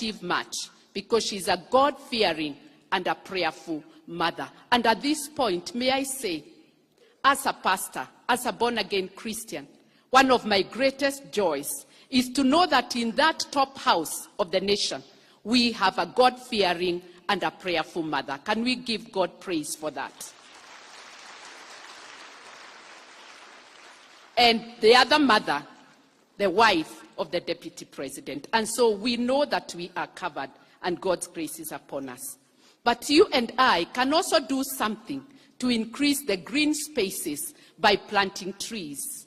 achieve much because she's a God-fearing and a prayerful mother. And at this point, may I say, as a pastor, as a born-again Christian, one of my greatest joys is to know that in that top house of the nation, we have a God-fearing and a prayerful mother. Can we give God praise for that? And the other mother, the wife of the deputy president. And so we know that we are covered and God's grace is upon us. But you and I can also do something to increase the green spaces by planting trees.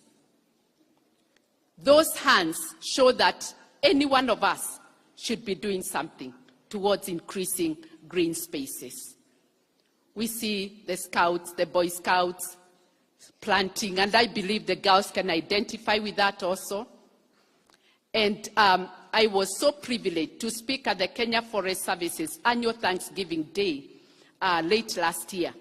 Those hands show that any one of us should be doing something towards increasing green spaces. We see the Scouts, the Boy Scouts planting, and I believe the girls can identify with that also. And I was so privileged to speak at the Kenya Forest Services annual Thanksgiving Day late last year.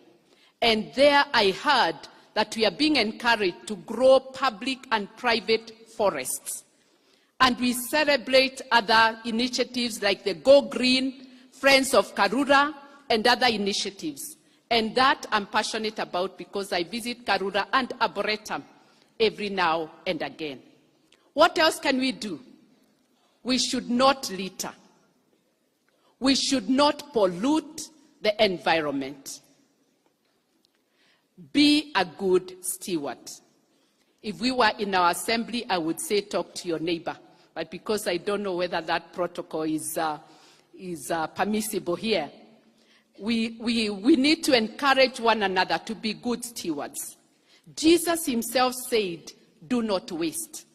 And there I heard that we are being encouraged to grow public and private forests. And we celebrate other initiatives like the Go Green, Friends of Karura, and other initiatives. And that I'm passionate about because I visit Karura and Arboretum every now and again. What else can we do? We should not litter. We should not pollute the environment. Be a good steward. If we were in our assembly, I would say talk to your neighbor. But because I don't know whether that protocol is permissible here, we need to encourage one another to be good stewards. Jesus himself said, do not waste.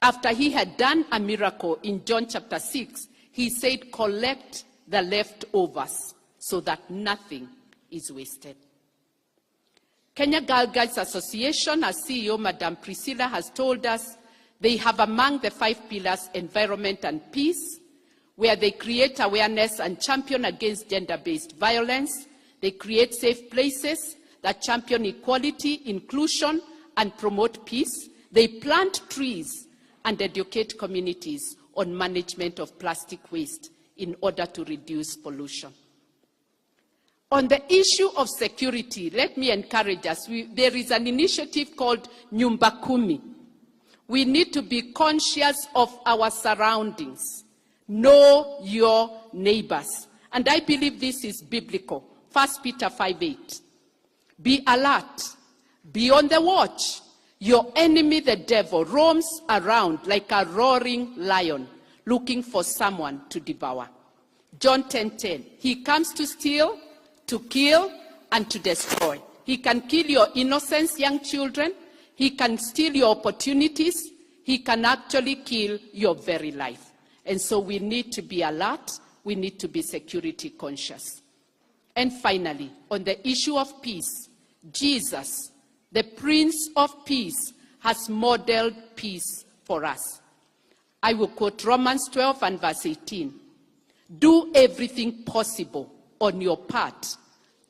After he had done a miracle in John chapter 6, he said, collect the leftovers so that nothing is wasted. Kenya Girl Guides Association, as CEO Madam Priscilla has told us, they have among the 5 pillars environment and peace, where they create awareness and champion against gender-based violence. They create safe places that champion equality, inclusion, and promote peace. They plant trees and educate communities on management of plastic waste in order to reduce pollution. On the issue of security, let me encourage us. There is an initiative called Nyumba Kumi. We need to be conscious of our surroundings. Know your neighbors. And I believe this is biblical. 1 Peter 5:8. Be alert. Be on the watch. Your enemy, the devil, roams around like a roaring lion, looking for someone to devour. John 10:10. He comes to steal, to kill, and to destroy. He can kill your innocence, young children. He can steal your opportunities. He can actually kill your very life. And so we need to be alert. We need to be security conscious. And finally, on the issue of peace, Jesus, the Prince of Peace, has modeled peace for us. I will quote Romans 12 and verse 18. Do everything possible on your part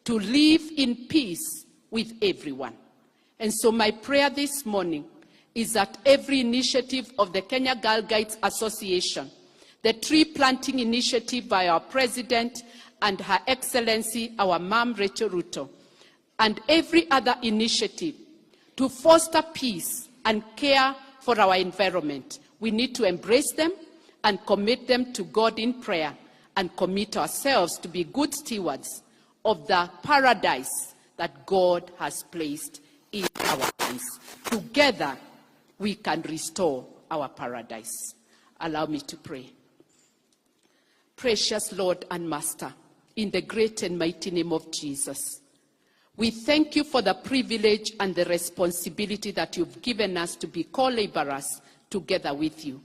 to live in peace with everyone. And so my prayer this morning is that every initiative of the Kenya Girl Guides Association, the tree planting initiative by our president and Her Excellency, our mom, Rachel Ruto, and every other initiative to foster peace and care for our environment, we need to embrace them and commit them to God in prayer and commit ourselves to be good stewards of the paradise that God has placed in our hands. Together, we can restore our paradise. Allow me to pray. Precious Lord and Master, in the great and mighty name of Jesus, we thank you for the privilege and the responsibility that you've given us to be co-laborers together with you.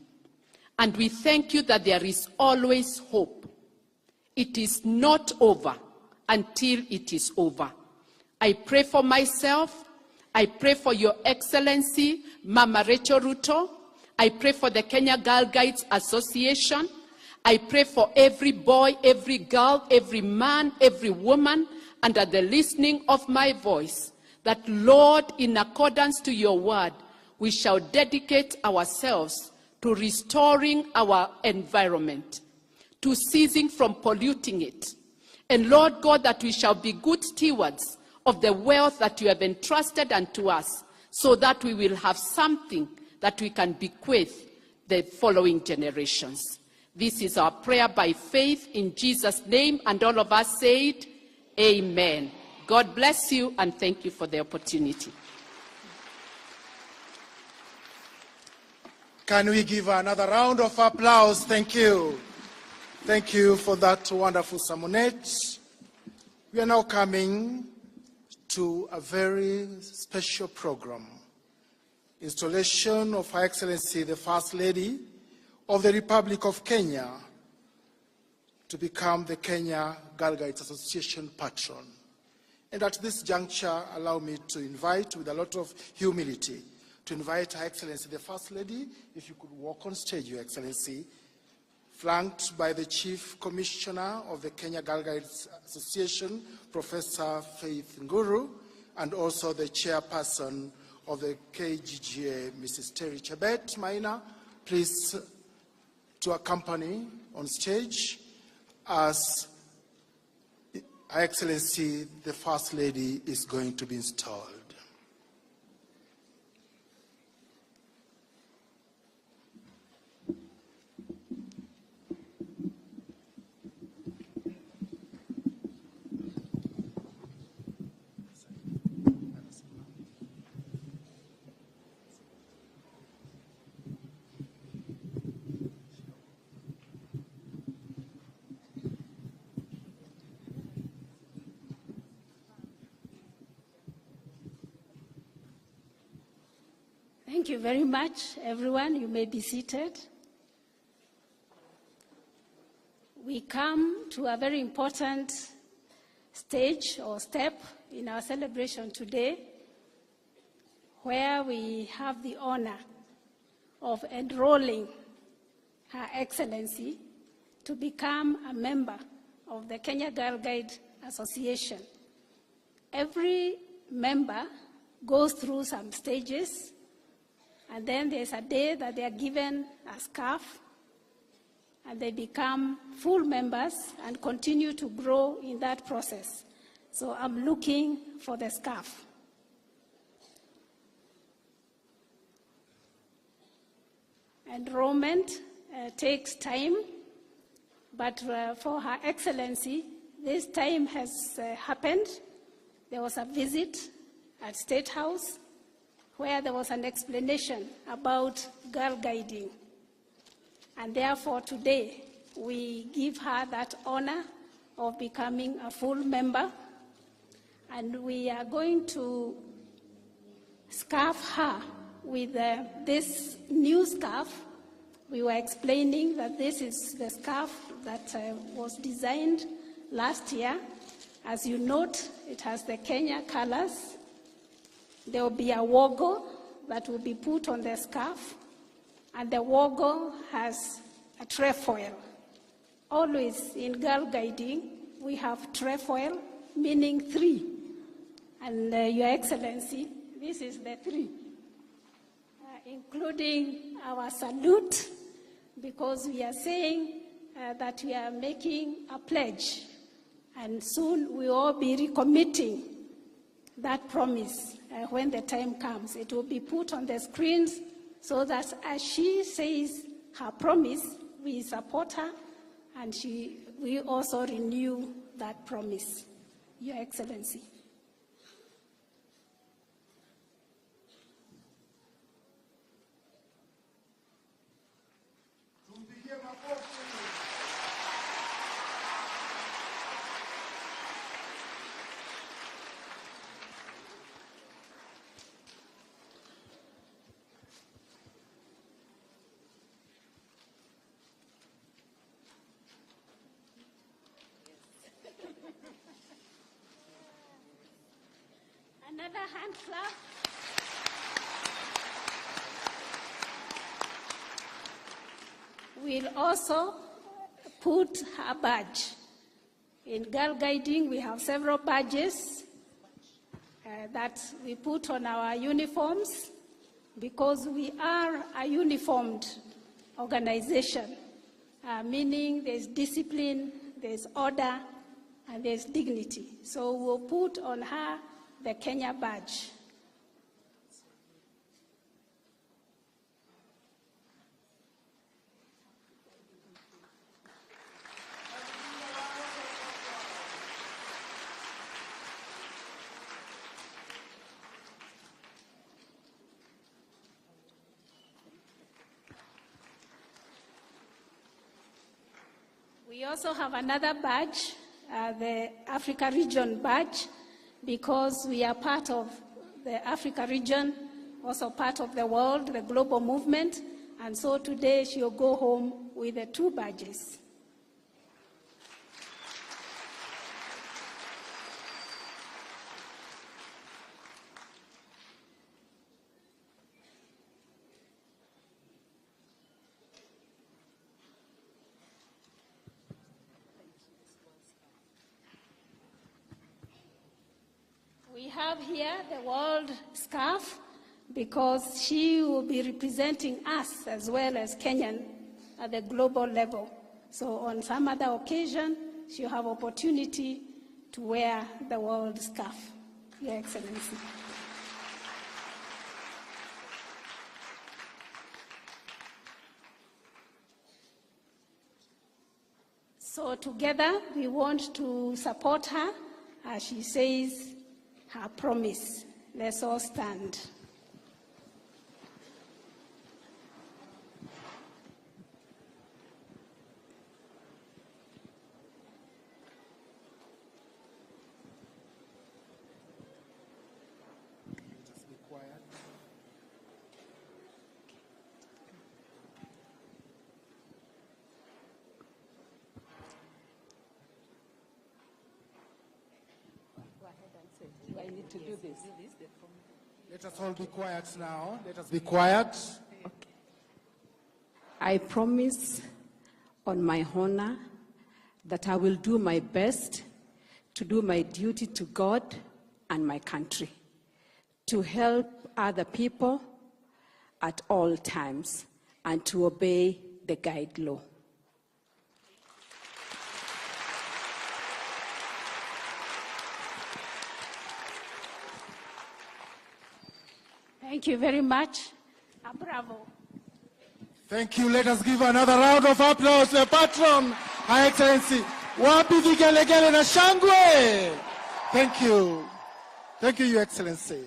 And we thank you that there is always hope. It is not over until it is over. I pray for myself. I pray for Your Excellency, Mama Rachel Ruto. I pray for the Kenya Girl Guides Association. I pray for every boy, every girl, every man, every woman, under the listening of my voice, that, Lord, in accordance to your word, we shall dedicate ourselves to restoring our environment, to ceasing from polluting it. And Lord God, that we shall be good stewards of the wealth that you have entrusted unto us, so that we will have something that we can bequeath the following generations. This is our prayer by faith in Jesus' name, and all of us said, Amen. God bless you, and thank you for the opportunity. Can we give another round of applause? Thank you. Thank you for that wonderful sermonette. We are now coming to a very special program. Installation of Her Excellency, the First Lady of the Republic of Kenya, to become the Kenya Girl Guides Association patron. And at this juncture, allow me to invite, with a lot of humility, to invite Her Excellency, the First Lady, if you could walk on stage, Your Excellency, flanked by the Chief Commissioner of the Kenya Girl Guides Association, Professor Faith Nguru, and also the Chairperson of the KGGA, Mrs. Terry Chebet Maina, please to accompany on stage as Her Excellency, the First Lady, is going to be installed. Thank you very much, everyone. You may be seated. We come to a very important stage or step in our celebration today, where we have the honor of enrolling Her Excellency to become a member of the Kenya Girl Guide Association. Every member goes through some stages, and then there's a day that they are given a scarf, and they become full members and continue to grow in that process. So I'm looking for the scarf. Enrollment takes time, but for Her Excellency, this time has happened. There was a visit at State House where there was an explanation about girl guiding. And therefore today, we give her that honor of becoming a full member. And we are going to scarf her with this new scarf. We were explaining that this is the scarf that was designed last year. As you note, it has the Kenya colors. There will be a logo that will be put on the scarf, and the logo has a trefoil. Always in girl guiding, we have trefoil, meaning 3. And Your Excellency, this is the 3, including our salute, because we are saying that we are making a pledge, and soon we will all be recommitting that promise. When the time comes, it will be put on the screens so that as she says her promise, we support her, and we also renew that promise. Your Excellency. Another hand clap. We'll also put a badge. In girl guiding, we have several badges that we put on our uniforms, because we are a uniformed organization. meaning there's discipline, there's order, and there's dignity. So we'll put on her the Kenya badge. We also have another badge, the Africa Region badge, because we are part of the Africa region, also part of the world, the global movement, and so today she'll go home with the 2 badges. We have here the world scarf because she will be representing us as well as Kenyan at the global level. So on some other occasion, she'll have opportunity to wear the world scarf, Your Excellency. So together, we want to support her as she says her promise. Let's all stand. Just be quiet. Do I need to do this? Let us all be quiet now. Let us be quiet. I promise on my honor that I will do my best to do my duty to God and my country, to help other people at all times, and to obey the guide law. Thank you very much. Bravo. Thank you. Let us give another round of applause to the Patron, Her Excellency. Wapi vigelegele na shangwe. Thank you. Thank you, Your Excellency.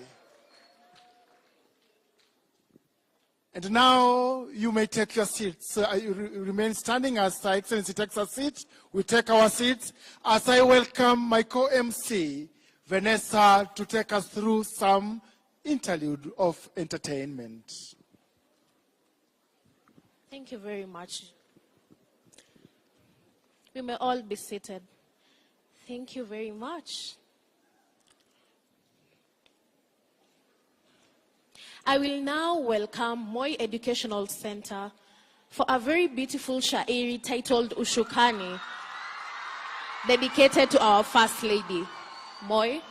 And now you may take your seats. You remain standing as Her Excellency takes her seat. We take our seats as I welcome my co-MC, Vanessa, to take us through some interlude of entertainment. Thank you very much. We may all be seated. Thank you very much. I will now welcome Moi Educational Center for a very beautiful shairi titled Ushukani, dedicated to our First Lady. Moi.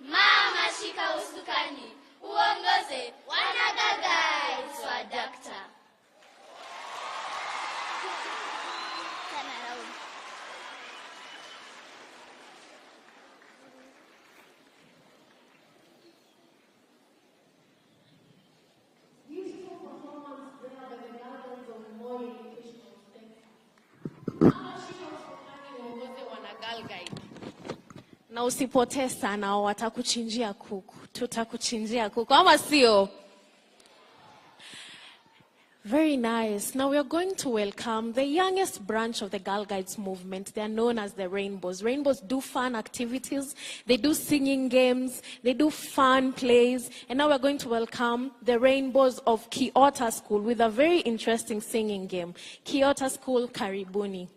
Mama shika usukani, uongoze wana Girl Guides wa Dakta. Na usipotee sana, watakuchinjia kuku. Tutakuchinjia kuku, ama sio? Very nice. Now we are going to welcome the youngest branch of the Girl Guides movement. They are known as the Rainbows. Rainbows do fun activities. They do singing games. They do fun plays. And now we're going to welcome the Rainbows of Kiota School with a very interesting singing game. Kiota School, karibuni.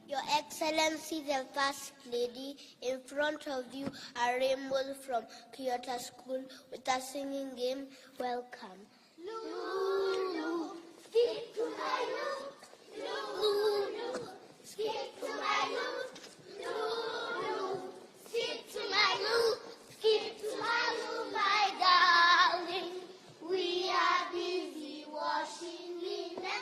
Your Excellency, the First Lady, in front of you are rainbows from Kiota School with a singing game. Welcome. Lulu, skip to my Lulu. Lulu, skip to my Lulu. Lulu, skip to my Lulu. Skip to my Lulu, my darling. We are busy washing linen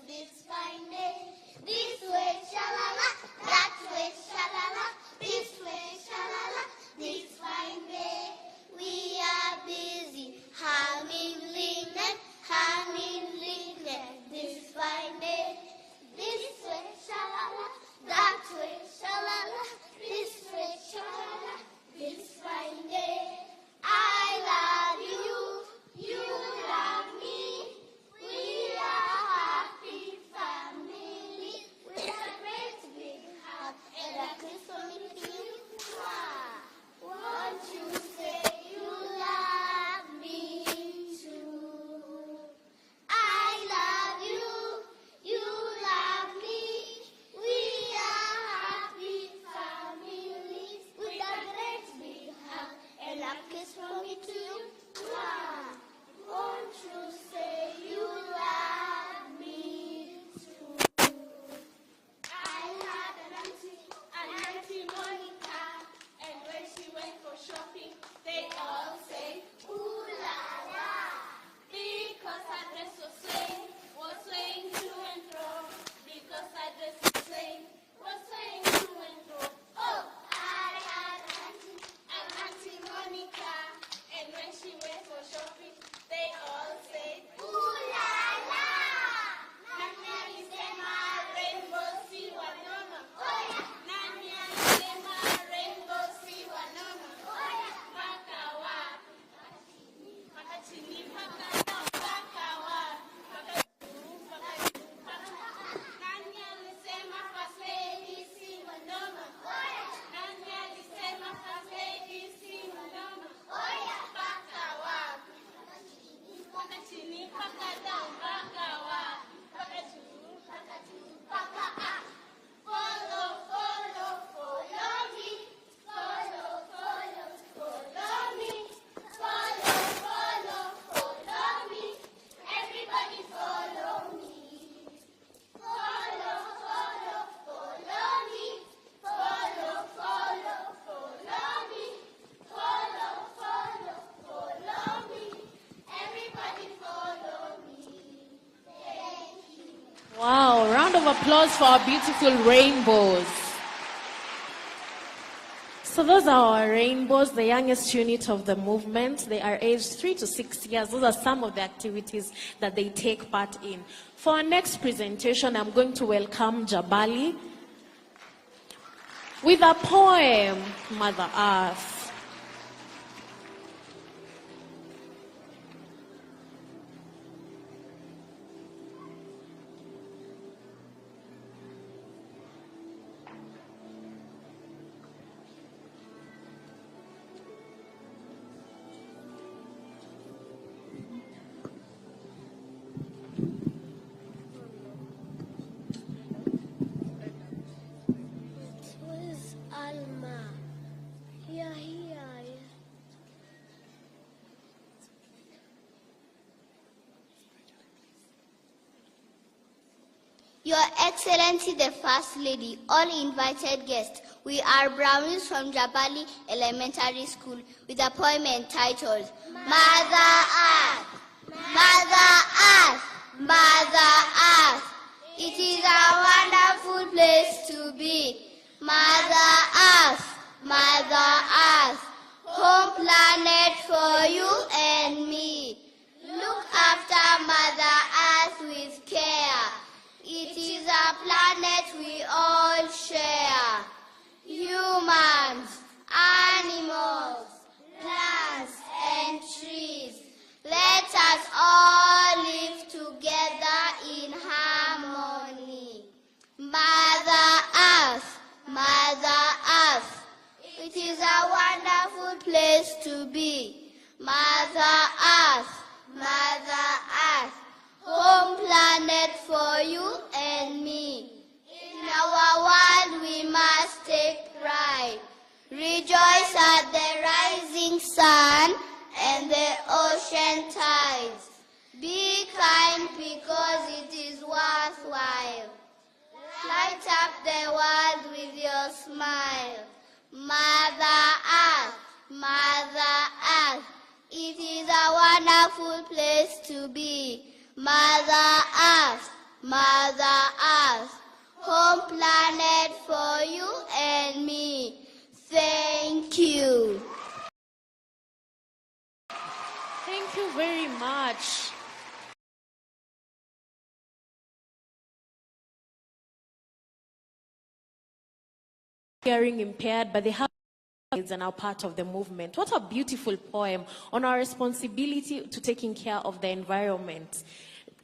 this fine day. This way, shalala, that way, shalala, this way, shalala, this fine day. We are busy Wow, round of applause for our beautiful rainbows. So those are our rainbows, the youngest unit of the movement. They are aged 3 to 6 years. Those are some of the activities that they take part in. For our next presentation, I'm going to welcome Jabali with a poem, Mother Earth. Where's Alma? Here. Your Excellency the First Lady, all invited guests, we are brownies from Jabali Elementary School with a poem entitled Mother Earth, Mother Earth, Mother Earth. It is a wonderful place to be. Mother Earth, Mother Earth, home planet for you and me. Look after Mother Earth with care. It is a planet we all share. Humans, animals, plants and trees. Let us all live together in harmony. Mother Earth, Mother Earth, it is a wonderful place to be. Mother Earth, Mother Earth, home planet for you and me. In our world we must take pride. Rejoice at the rising sun and the ocean tides. Be kind because it is worthwhile. Light up the world with your smile. Mother Earth, Mother Earth, it is a wonderful place to be. Mother Earth, Mother Earth, home planet for you and me. Thank you. Thank you very much. Hearing impaired, but they have and are now part of the movement. What a beautiful poem on our responsibility to taking care of the environment.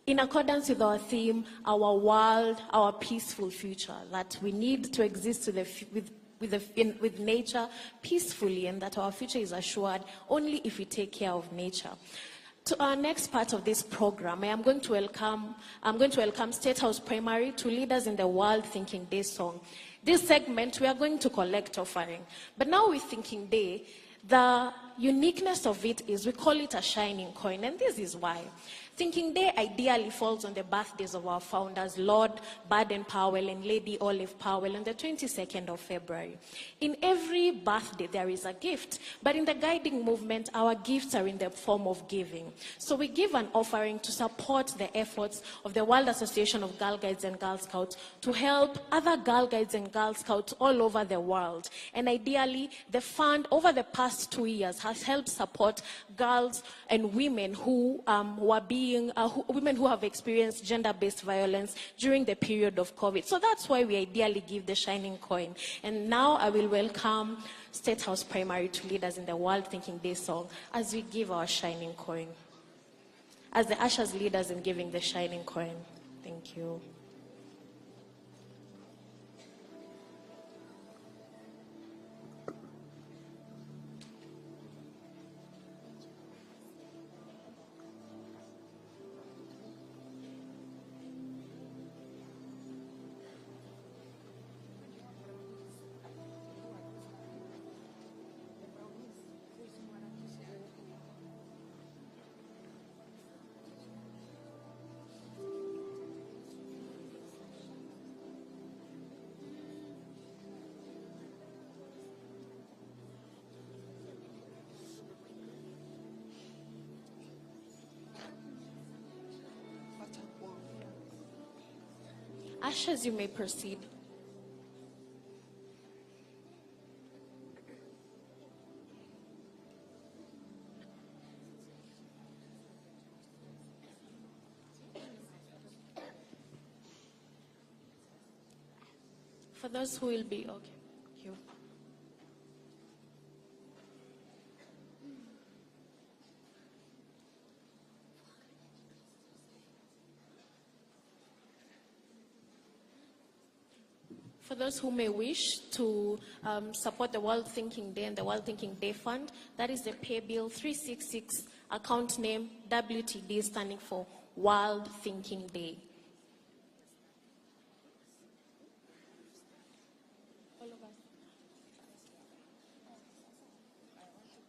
In accordance with our theme, our world, our peaceful future, that we need to exist with nature peacefully, and that our future is assured only if we take care of nature. To our next part of this program, I'm going to welcome State House Primary to lead us in the World Thinking Day song. This segment, we are going to collect offering. But now with Thinking Day, the uniqueness of it is we call it a shining coin, and this is why. Thinking Day ideally falls on the birthdays of our founders, Lord Baden-Powell and Lady Olive Powell, on the 22nd of February. In every birthday, there is a gift, but in the guiding movement, our gifts are in the form of giving. So we give an offering to support the efforts of the World Association of Girl Guides and Girl Scouts to help other Girl Guides and Girl Scouts all over the world. And ideally, the fund over the past 2 years has helped support girls and women who women who have experienced gender-based violence during the period of COVID. So that's why we ideally give the shining coin. And now I will welcome State House Primary to lead us in the World Thinking Day song as we give our shining coin. As the ushers lead us in giving the shining coin. Thank you. Ushers, you may proceed. For those who will be, okay, thank you. For those who may wish to support the World Thinking Day and the World Thinking Day Fund, that is the pay bill 366, account name WTD, standing for World Thinking Day.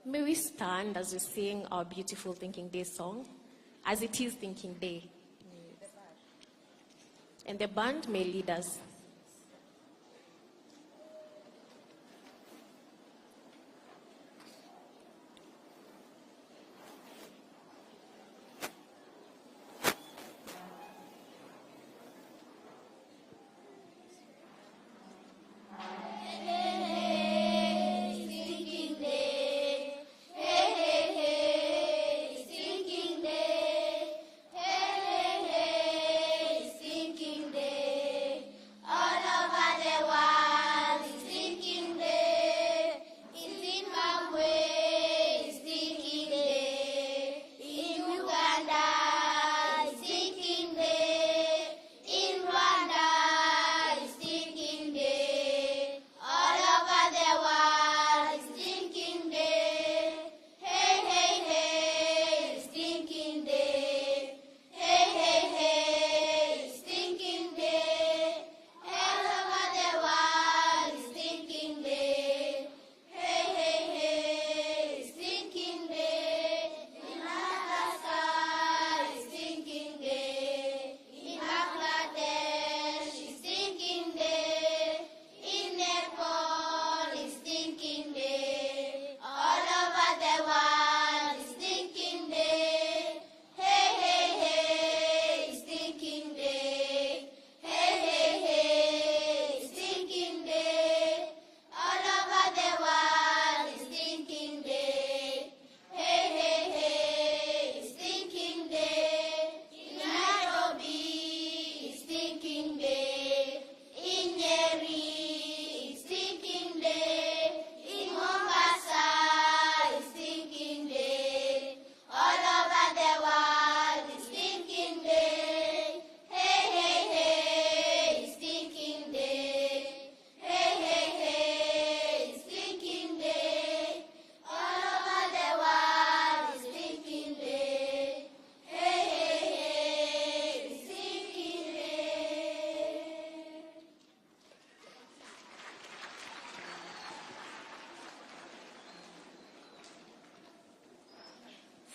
May we stand as we sing our beautiful Thinking Day song, as it is Thinking Day. And the band may lead us.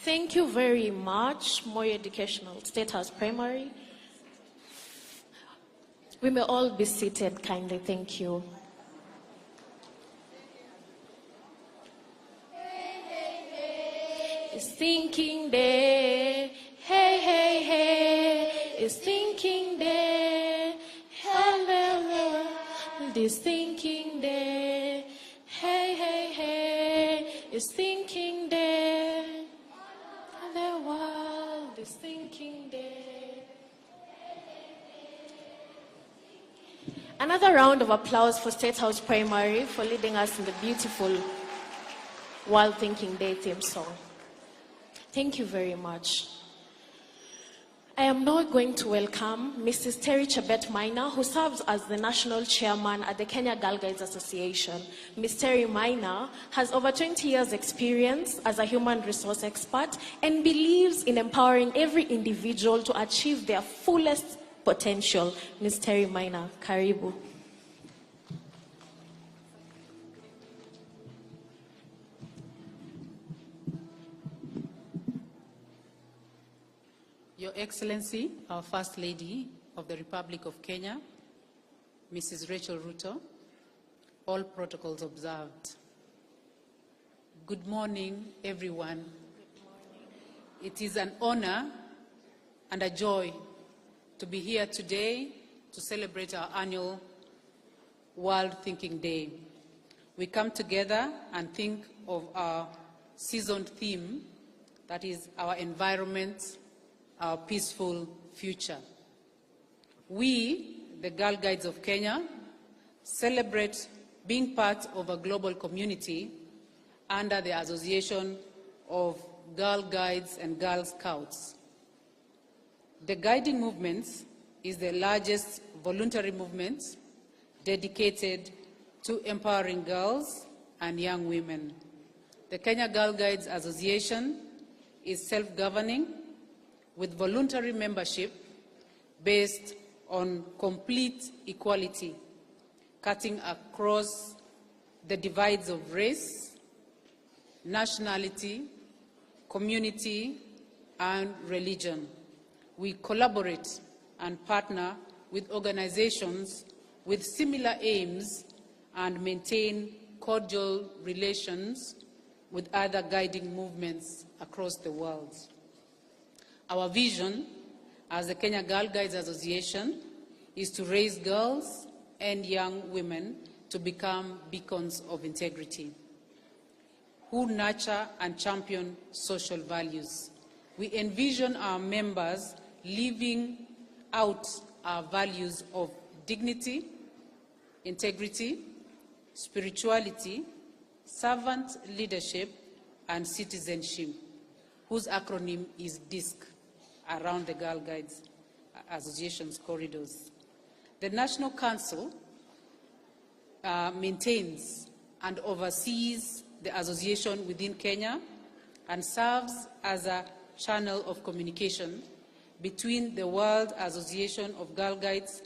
Thank you very much, Moi Educational State House Primary. We may all be seated kindly, thank you. It's thinking day, hey, hey, hey, it's thinking day, hello, this thinking day, hey, hey, hey, it's thinking day, the world is thinking day. Another round of applause for State House Primary for leading us in the beautiful World Thinking Day theme song. Thank you very much. I am now going to welcome Mrs. Terry Chebet Maina, who serves as the National Chairman at the Kenya Girl Guides Association. Ms. Terry Maina has over 20 years' experience as a human resource expert and believes in empowering every individual to achieve their fullest potential. Ms. Terry Maina, karibu. Your Excellency, our First Lady of the Republic of Kenya, Mrs. Rachel Ruto, all protocols observed. Good morning, everyone. Good morning. It is an honor and a joy to be here today to celebrate our annual World Thinking Day. We come together and think of our seasoned theme, that is our environment, our peaceful future. We, the Girl Guides of Kenya, celebrate being part of a global community under the Association of Girl Guides and Girl Scouts. The guiding movement is the largest voluntary movement dedicated to empowering girls and young women. The Kenya Girl Guides Association is self-governing with voluntary membership based on complete equality, cutting across the divides of race, nationality, community, and religion. We collaborate and partner with organizations with similar aims and maintain cordial relations with other guiding movements across the world. Our vision as the Kenya Girl Guides Association is to raise girls and young women to become beacons of integrity, who nurture and champion social values. We envision our members living out our values of dignity, integrity, spirituality, servant leadership, and citizenship, whose acronym is DISC, around the Girl Guides Association's corridors. The National Council maintains and oversees the association within Kenya and serves as a channel of communication between the World Association of Girl Guides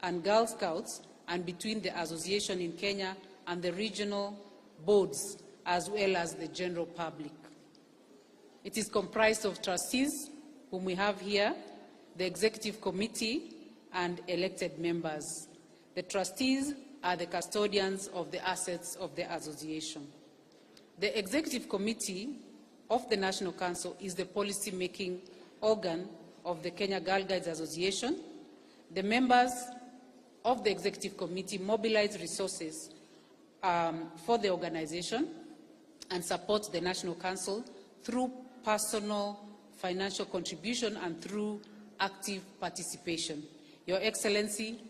and Girl Scouts and between the association in Kenya and the regional boards, as well as the general public. It is comprised of trustees, whom we have here, the executive committee, and elected members. The trustees are the custodians of the assets of the association. The executive committee of the National Council is the policy-making organ of the Kenya Girl Guides Association. The members of the executive committee mobilize resources for the organization and support the National Council through personal financial contribution and through active participation. Your Excellency,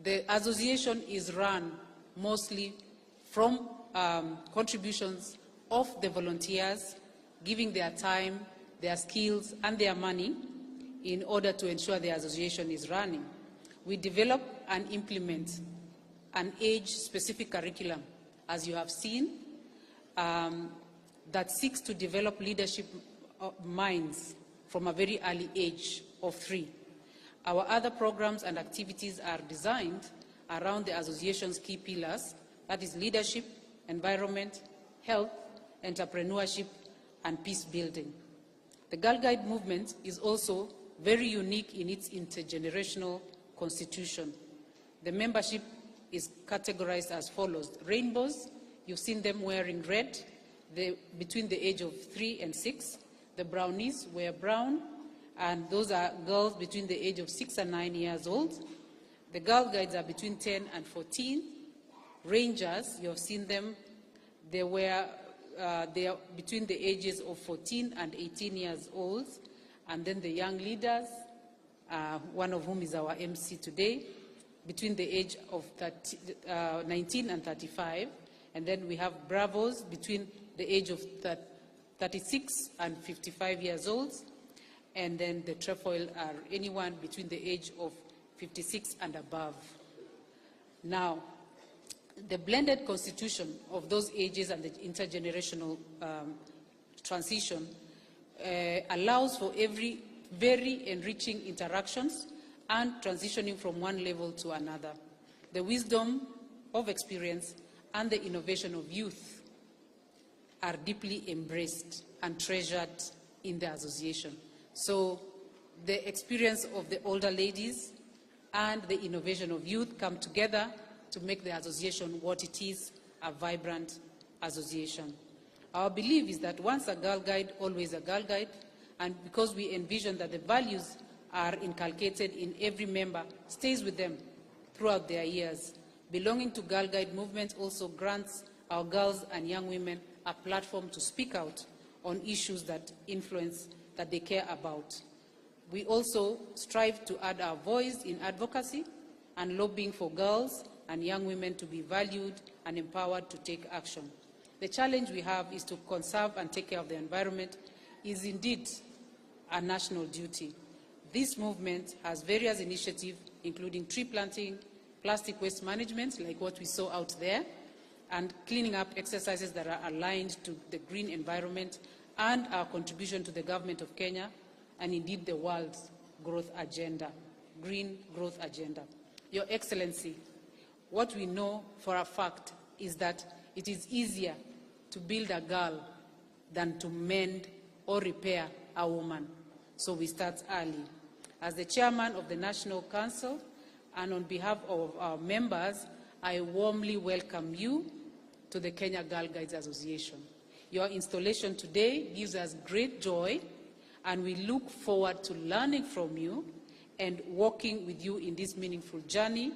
the association is run mostly from contributions of the volunteers, giving their time, their skills, and their money in order to ensure the association is running. We develop and implement an age-specific curriculum, as you have seen, that seeks to develop leadership minds from a very early age of 3. Our other programs and activities are designed around the association's key pillars, that is leadership, environment, health, entrepreneurship, and peace building. The Girl Guide movement is also very unique in its intergenerational constitution. The membership is categorized as follows. Rainbows, you've seen them wearing red, between the age of 3 and 6. The brownies wear brown, and those are girls between the age of 6 and 9 years old. The Girl Guides are between 10 and 14. Rangers, you have seen them, they are between the ages of 14 and 18 years old. And then the young leaders, one of whom is our MC today, between the age of 19 and 35. And then we have Bravos between the age of 36 and 55 years old. And then the Trefoil are anyone between the age of 56 and above. Now, the blended constitution of those ages and the intergenerational transition allows for very enriching interactions and transitioning from one level to another. The wisdom of experience and the innovation of youth are deeply embraced and treasured in the association. So the experience of the older ladies and the innovation of youth come together to make the association what it is, a vibrant association. Our belief is that once a Girl Guide, always a Girl Guide, and because we envision that the values are inculcated in every member stays with them throughout their years. Belonging to Girl Guide movement also grants our girls and young women a platform to speak out on issues that influence, that they care about. We also strive to add our voice in advocacy and lobbying for girls and young women to be valued and empowered to take action. The challenge we have is to conserve and take care of the environment is indeed a national duty. This movement has various initiatives, including tree planting, plastic waste management, like what we saw out there, and cleaning up exercises that are aligned to the green environment and our contribution to the government of Kenya, and indeed the world's growth agenda, green growth agenda. Your Excellency, what we know for a fact is that it is easier to build a girl than to mend or repair a woman. So we start early. As the chairman of the National Council and on behalf of our members, I warmly welcome you to the Kenya Girl Guides Association. Your installation today gives us great joy, and we look forward to learning from you and working with you in this meaningful journey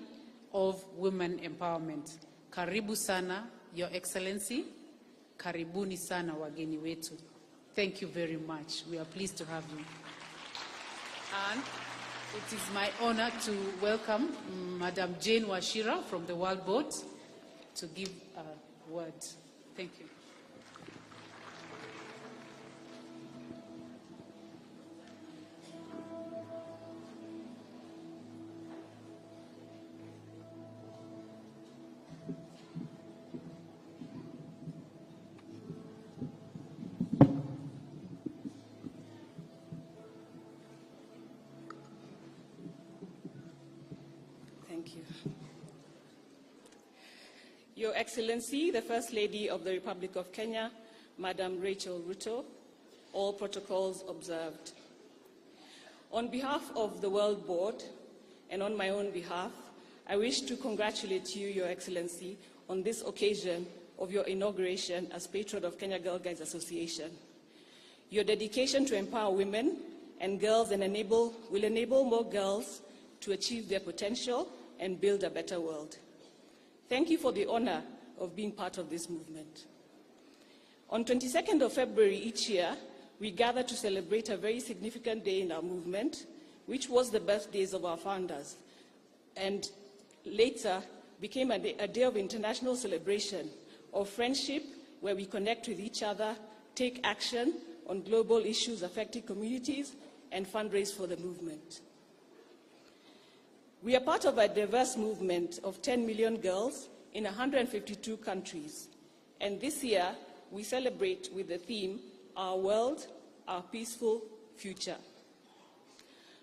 of women empowerment. Karibu sana, Your Excellency. Karibuni sana wageni wetu. Thank you very much. We are pleased to have you. And it is my honor to welcome Madam Jane Wachira from the World Board to give a word. Thank you. Thank you. Your Excellency, the First Lady of the Republic of Kenya, Madam Rachel Ruto, all protocols observed. On behalf of the World Board and on my own behalf, I wish to congratulate you, Your Excellency, on this occasion of your inauguration as patron of Kenya Girl Guides Association. Your dedication to empower women and girls and will enable more girls to achieve their potential and build a better world. Thank you for the honor of being part of this movement. On 22nd of February each year, we gather to celebrate a very significant day in our movement, which was the birthdays of our founders, and later became a day of international celebration of friendship, where we connect with each other, take action on global issues affecting communities, and fundraise for the movement. We are part of a diverse movement of 10 million girls in 152 countries, and this year we celebrate with the theme, Our World, Our Peaceful Future.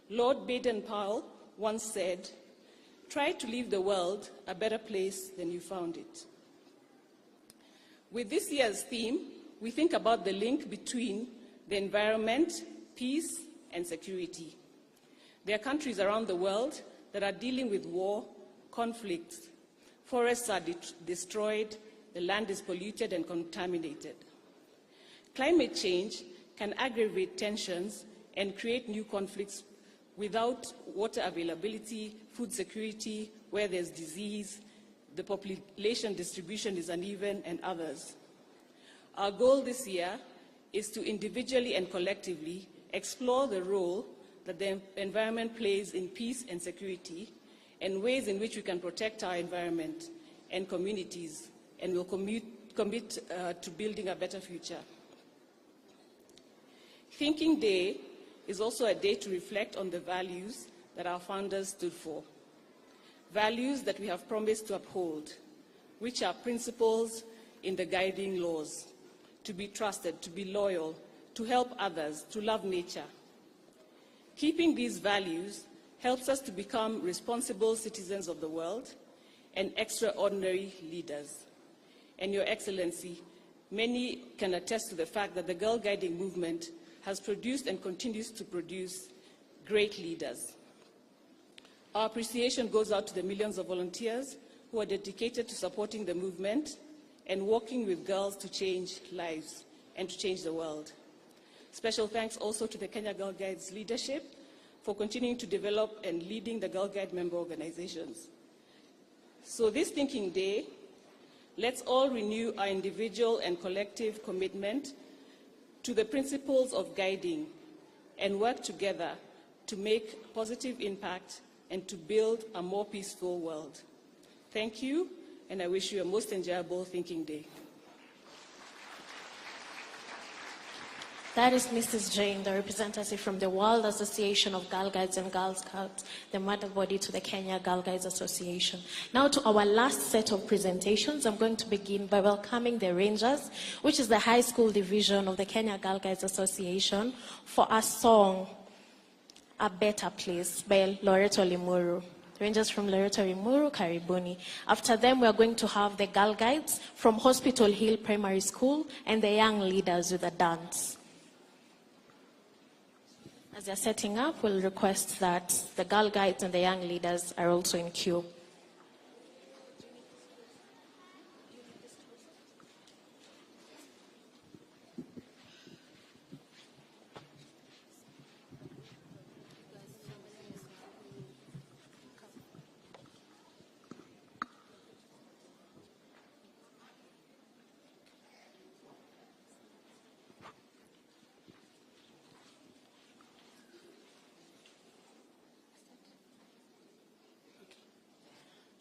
Lord Baden-Powell once said, "Try to leave the world a better place than you found it." With this year's theme, we think about the link between the environment, peace, and security. There are countries around the world that are dealing with war, conflicts. Forests are destroyed, the land is polluted and contaminated. Climate change can aggravate tensions and create new conflicts without water availability, food security, where there's disease, the population distribution is uneven, and others. Our goal this year is to individually and collectively explore the role that the environment plays in peace and security, and ways in which we can protect our environment and communities, and will commit to building a better future. Thinking Day is also a day to reflect on the values that our founders stood for, values that we have promised to uphold, which are principles in the guiding laws: to be trusted, to be loyal, to help others, to love nature. Keeping these values helps us to become responsible citizens of the world and extraordinary leaders. And Your Excellency, many can attest to the fact that the Girl Guiding movement has produced and continues to produce great leaders. Our appreciation goes out to the millions of volunteers who are dedicated to supporting the movement and working with girls to change lives and to change the world. Special thanks also to the Kenya Girl Guides leadership for continuing to develop and leading the Girl Guide member organizations. So this Thinking Day, let's all renew our individual and collective commitment to the principles of guiding and work together to make a positive impact and to build a more peaceful world. Thank you, and I wish you a most enjoyable Thinking Day. That is Mrs. Jane, the representative from the World Association of Girl Guides and Girl Scouts, the mother body to the Kenya Girl Guides Association. Now to our last set of presentations, I'm going to begin by welcoming the Rangers, which is the high school division of the Kenya Girl Guides Association, for a song, A Better Place, by Loreto Limuru. Rangers from Loreto Limuru, Karibuni. After them, we are going to have the Girl Guides from Hospital Hill Primary School and the young leaders with a dance. As they're setting up, we'll request that the Girl Guides and the young leaders are also in queue.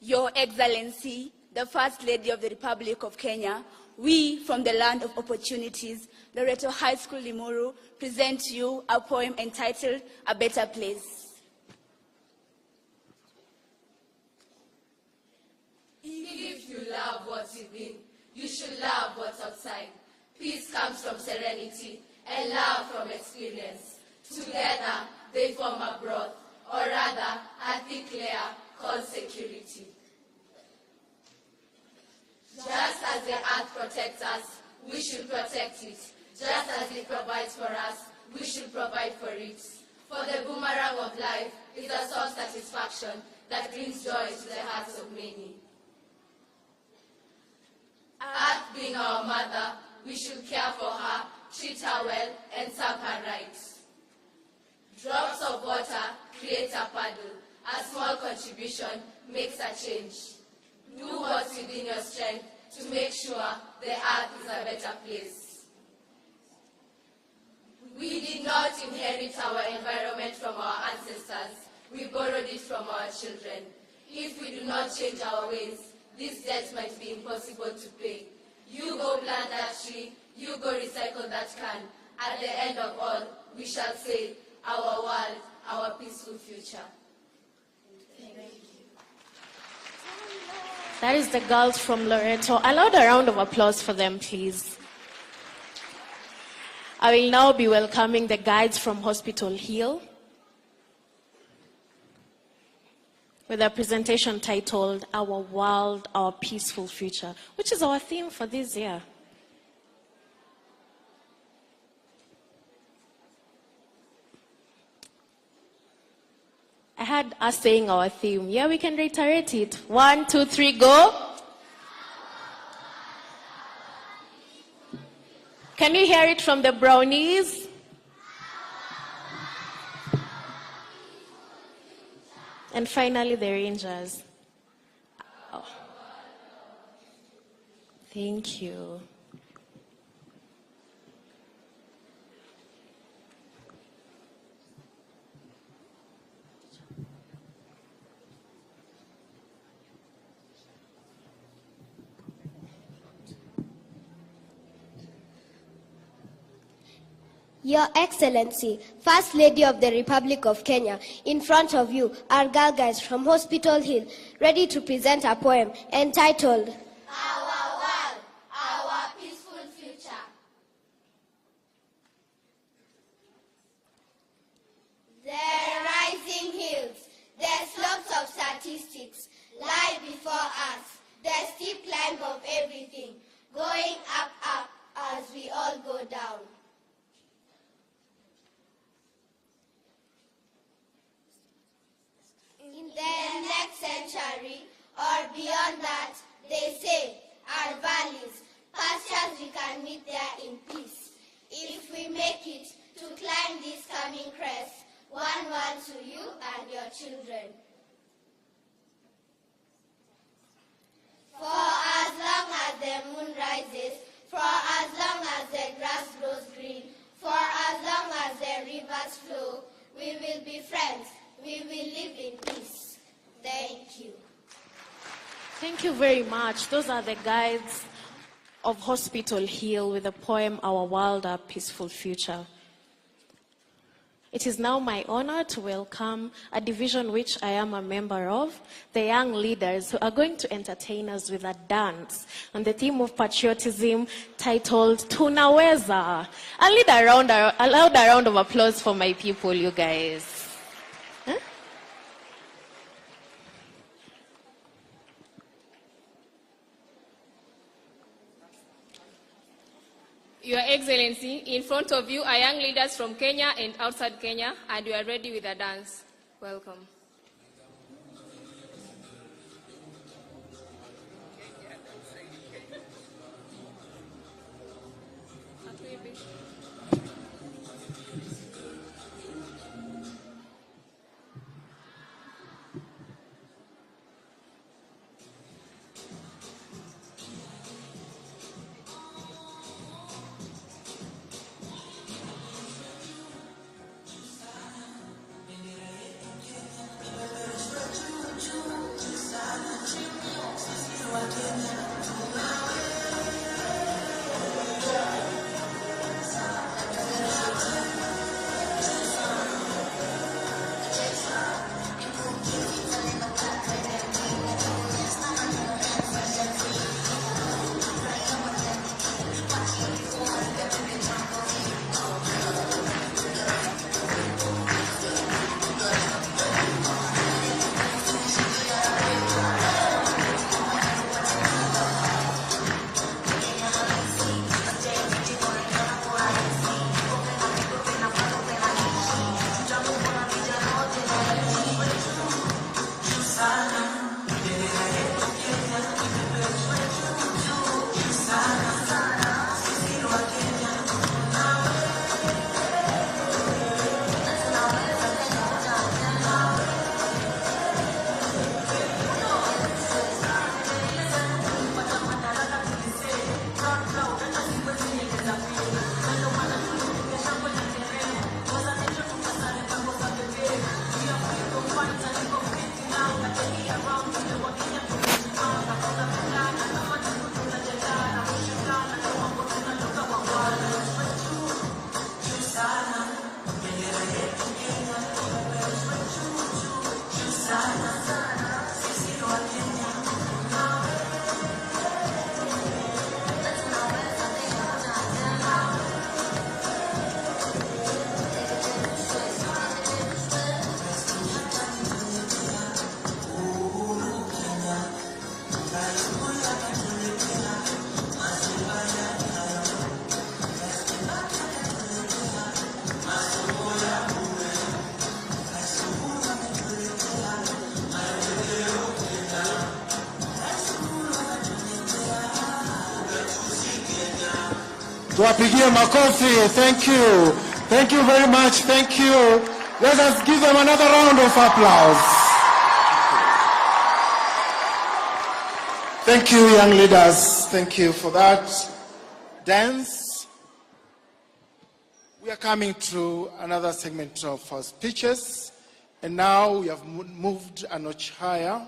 Your Excellency, the First Lady of the Republic of Kenya, we from the land of opportunities, Loreto High School Limuru, present to you a poem entitled A Better Place. If you love what's within, you should love what's outside. Peace comes from serenity and love from experience. Together they form a broth, or rather a thick layer called security. Just as the earth protects us, we should protect it. Just as it provides for us, we should provide for it. For the boomerang of life is a source of satisfaction that brings joy to the hearts of many. Earth being our mother, we should care for her, treat her well, and serve her right. Drops of water create a puddle. A small contribution makes a change. Do what's within your strength to make sure the earth is a better place. We did not inherit our environment from our ancestors. We borrowed it from our children. If we do not change our ways, this debt might be impossible to pay. You go plant that tree, you go recycle that can. At the end of all, we shall say, our world, our peaceful future. That is the girls from Loreto. A loud round of applause for them, please. I will now be welcoming the guides from Hospital Hill with a presentation titled Our World, Our Peaceful Future, which is our theme for this year. I had us saying our theme. Yeah, we can reiterate it. 1, 2, 3, go. Can you hear it from the brownies? And finally, the Rangers. Oh. Thank you. Your Excellency, First Lady of the Republic of Kenya, in front of you are Girl Guides from Hospital Hill, ready to present a poem entitled Our world, our peaceful future. The rising hills, the slopes of statistics lie before us, the steep climb of everything, going up, up as we all go down. In the next century or beyond that, they say, our valleys, pastures we can meet there in peace. If we make it to climb this coming crest, One word to you and your children. For as long as the moon rises, for as long as the grass grows green, for as long as the rivers flow, we will be friends. We will live in peace. Thank you. Thank you very much. Those are the guides of Hospital Hill with the poem, Our World, Our Peaceful Future. It is now my honor to welcome a division which I am a member of, the young leaders who are going to entertain us with a dance on the theme of patriotism titled Tunaweza. A loud round of applause for my people, you guys. Huh? Your Excellency, in front of you are young leaders from Kenya and outside Kenya, and we are ready with a dance. Welcome. Tuwapigie makofi. Thank you. Thank you very much. Thank you. Let us give them another round of applause. Thank you, young leaders. Thank you for that dance. We are coming to another segment of our speeches, and now we have moved a notch higher.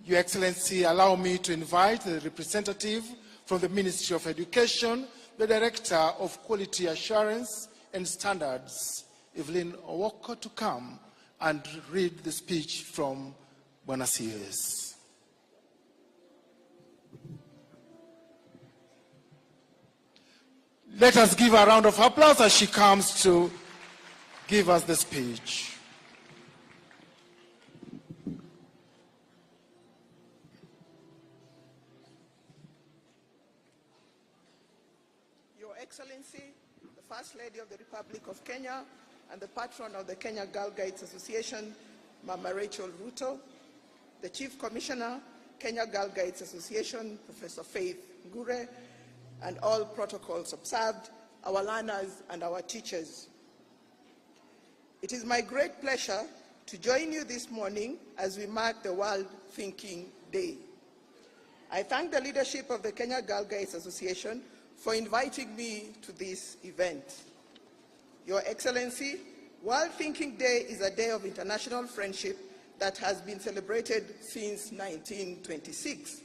Your Excellency, allow me to invite the representative from the Ministry of Education, the Director of Quality Assurance and Standards, Evelyn Owoko, to come and read the speech from Bwana CS. Let us give a round of applause as she comes to give us the speech. Your Excellency, the First Lady of the Republic of Kenya and the Patron of the Kenya Girl Guides Association, Mama Rachel Ruto, the Chief Commissioner, Kenya Girl Guides Association, Professor Faith Ngure, and all protocols observed, our learners and our teachers. It is my great pleasure to join you this morning as we mark the World Thinking Day. I thank the leadership of the Kenya Girl Guides Association for inviting me to this event. Your Excellency, World Thinking Day is a day of international friendship that has been celebrated since 1926.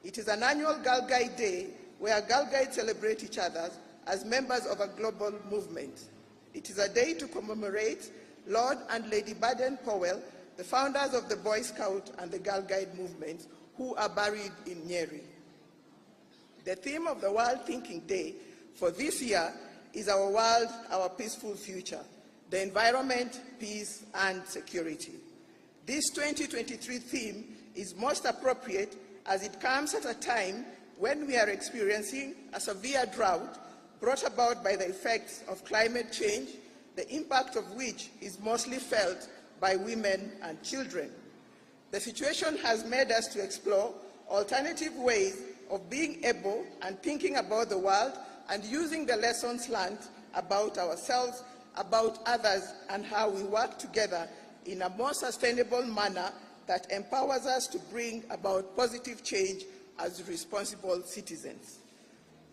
It is an annual Girl Guide Day where Girl Guides celebrate each other as members of a global movement. It is a day to commemorate Lord and Lady Baden-Powell, the founders of the Boy Scout and the Girl Guide movements, who are buried in Nyeri. The theme of the World Thinking Day for this year is Our World, Our Peaceful Future, the environment, peace, and security. This 2023 theme is most appropriate as it comes at a time when we are experiencing a severe drought brought about by the effects of climate change, the impact of which is mostly felt by women and children. The situation has made us to explore alternative ways of being able and thinking about the world and using the lessons learned about ourselves, about others, and how we work together in a more sustainable manner that empowers us to bring about positive change as responsible citizens.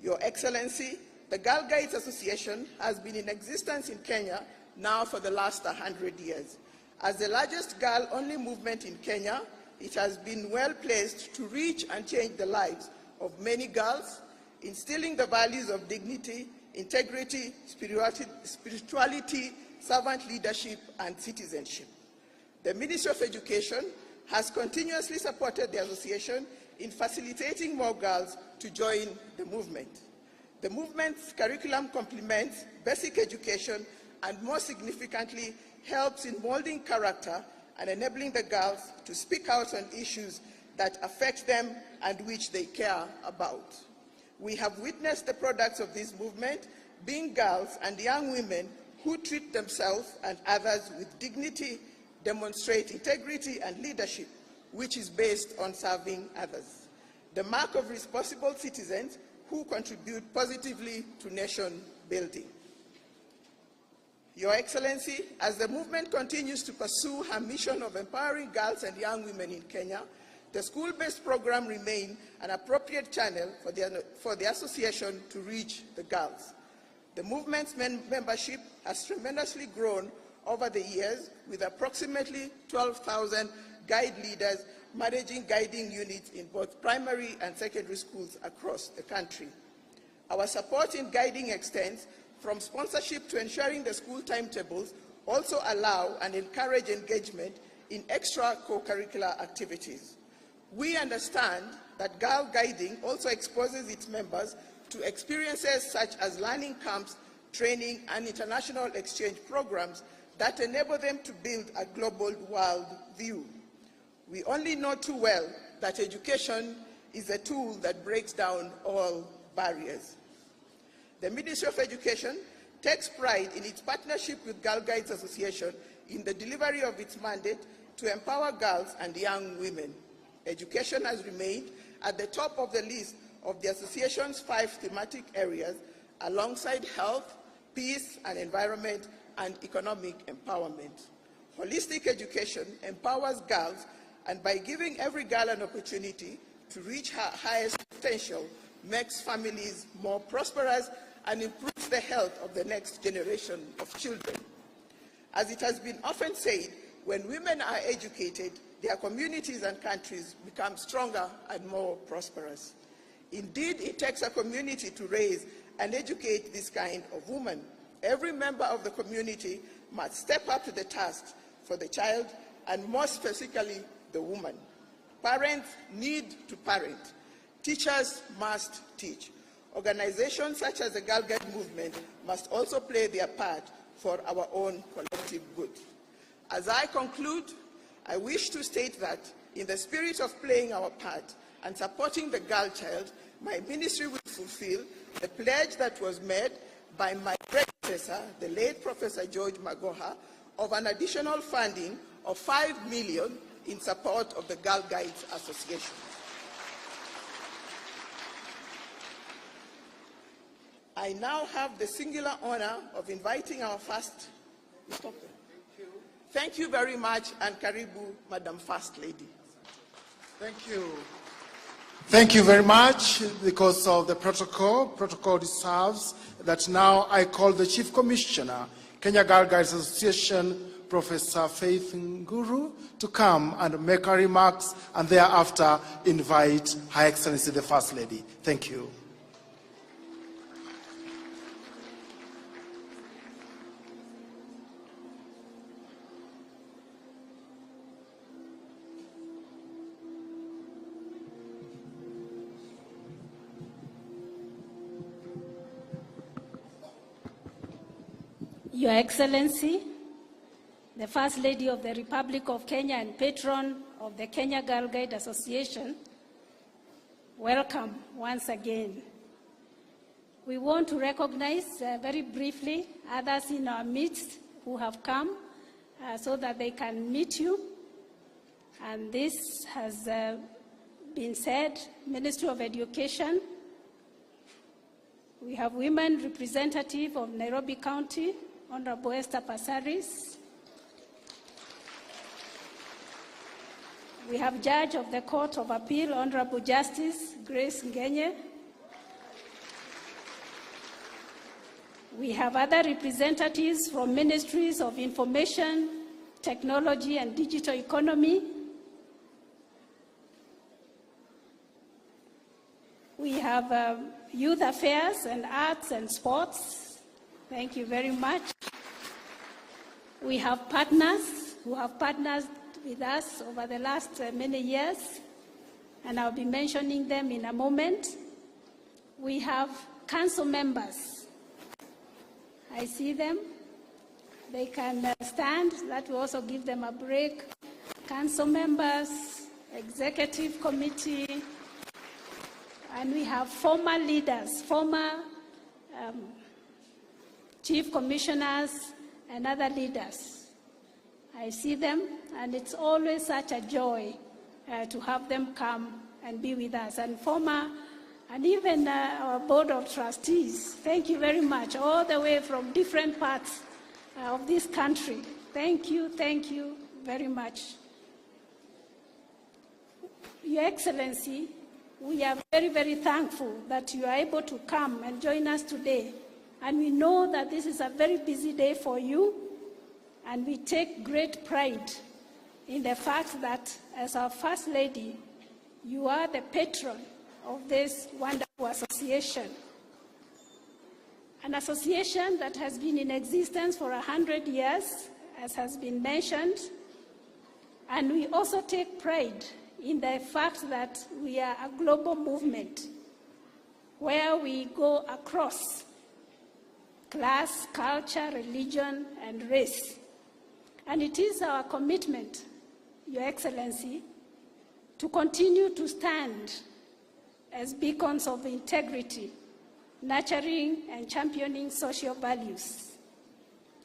Your Excellency, the Girl Guides Association has been in existence in Kenya now for the last 100 years. As the largest girl-only movement in Kenya, it has been well placed to reach and change the lives of many girls, instilling the values of dignity, integrity, spirituality, servant leadership, and citizenship. The Ministry of Education has continuously supported the association in facilitating more girls to join the movement. The movement's curriculum complements basic education and, more significantly, helps in molding character and enabling the girls to speak out on issues that affect them and which they care about. We have witnessed the products of this movement being girls and young women who treat themselves and others with dignity, demonstrate integrity and leadership, which is based on serving others. The mark of responsible citizens who contribute positively to nation building. Your Excellency, as the movement continues to pursue her mission of empowering girls and young women in Kenya, the school-based program remains an appropriate channel for the association to reach the girls. The movement's membership has tremendously grown over the years, with approximately 12,000 guide leaders managing guiding units in both primary and secondary schools across the country. Our support in guiding extends from sponsorship to ensuring the school timetables also allow and encourage engagement in extra co-curricular activities. We understand that girl guiding also exposes its members to experiences such as learning camps, training, and international exchange programs that enable them to build a global world view. We only know too well that education is a tool that breaks down all barriers. The Ministry of Education takes pride in its partnership with Girl Guides Association in the delivery of its mandate to empower girls and young women. Education has remained at the top of the list of the association's 5 thematic areas, alongside health, peace and environment, and economic empowerment. Holistic education empowers girls, and by giving every girl an opportunity to reach her highest potential, makes families more prosperous and improves the health of the next generation of children. As it has been often said, when women are educated, their communities and countries become stronger and more prosperous. Indeed, it takes a community to raise and educate this kind of woman. Every member of the community must step up to the task for the child, and more specifically, the woman. Parents need to parent. Teachers must teach. Organizations such as the Girl Guide movement must also play their part for our own collective good. As I conclude, I wish to state that in the spirit of playing our part and supporting the girl child, my ministry will fulfill the pledge that was made by my predecessor, the late Professor George Magoha, of an additional funding of $5 million in support of the Girl Guides Association. I now have the singular honor of inviting our first Thank you very much, and karibu, Madam First Lady. Thank you. Thank you very much. Because of the protocol deserves that now I call the Chief Commissioner, Kenya Girl Guides Association, Professor Faith Nguru, to come and make her remarks, and thereafter invite Her Excellency the First Lady. Thank you. Your Excellency, the First Lady of the Republic of Kenya and Patron of the Kenya Girl Guide Association, welcome once again. We want to recognize very briefly others in our midst who have come so that they can meet you. And this has been said, Ministry of Education. We have women representative of Nairobi County, Honorable Esther Passaris. We have Judge of the Court of Appeal, Honorable Justice Grace Ngenye. We have other representatives from Ministries of Information, Technology and Digital Economy. We have Youth Affairs and Arts and Sports. Thank you very much. We have partners who have partnered with us over the last many years, and I'll be mentioning them in a moment. We have council members. I see them. They can stand. That will also give them a break. Council members, executive committee, and we have former leaders, former chief commissioners and other leaders. I see them, and it's always such a joy to have them come and be with us. And even our board of trustees, thank you very much, all the way from different parts of this country. Thank you very much. Your Excellency, we are very, very thankful that you are able to come and join us today. And we know that this is a very busy day for you, and we take great pride in the fact that as our First Lady, you are the patron of this wonderful association. An association that has been in existence for 100 years, as has been mentioned, and we also take pride in the fact that we are a global movement where we go across class, culture, religion, and race. And it is our commitment, Your Excellency, to continue to stand as beacons of integrity, nurturing and championing social values.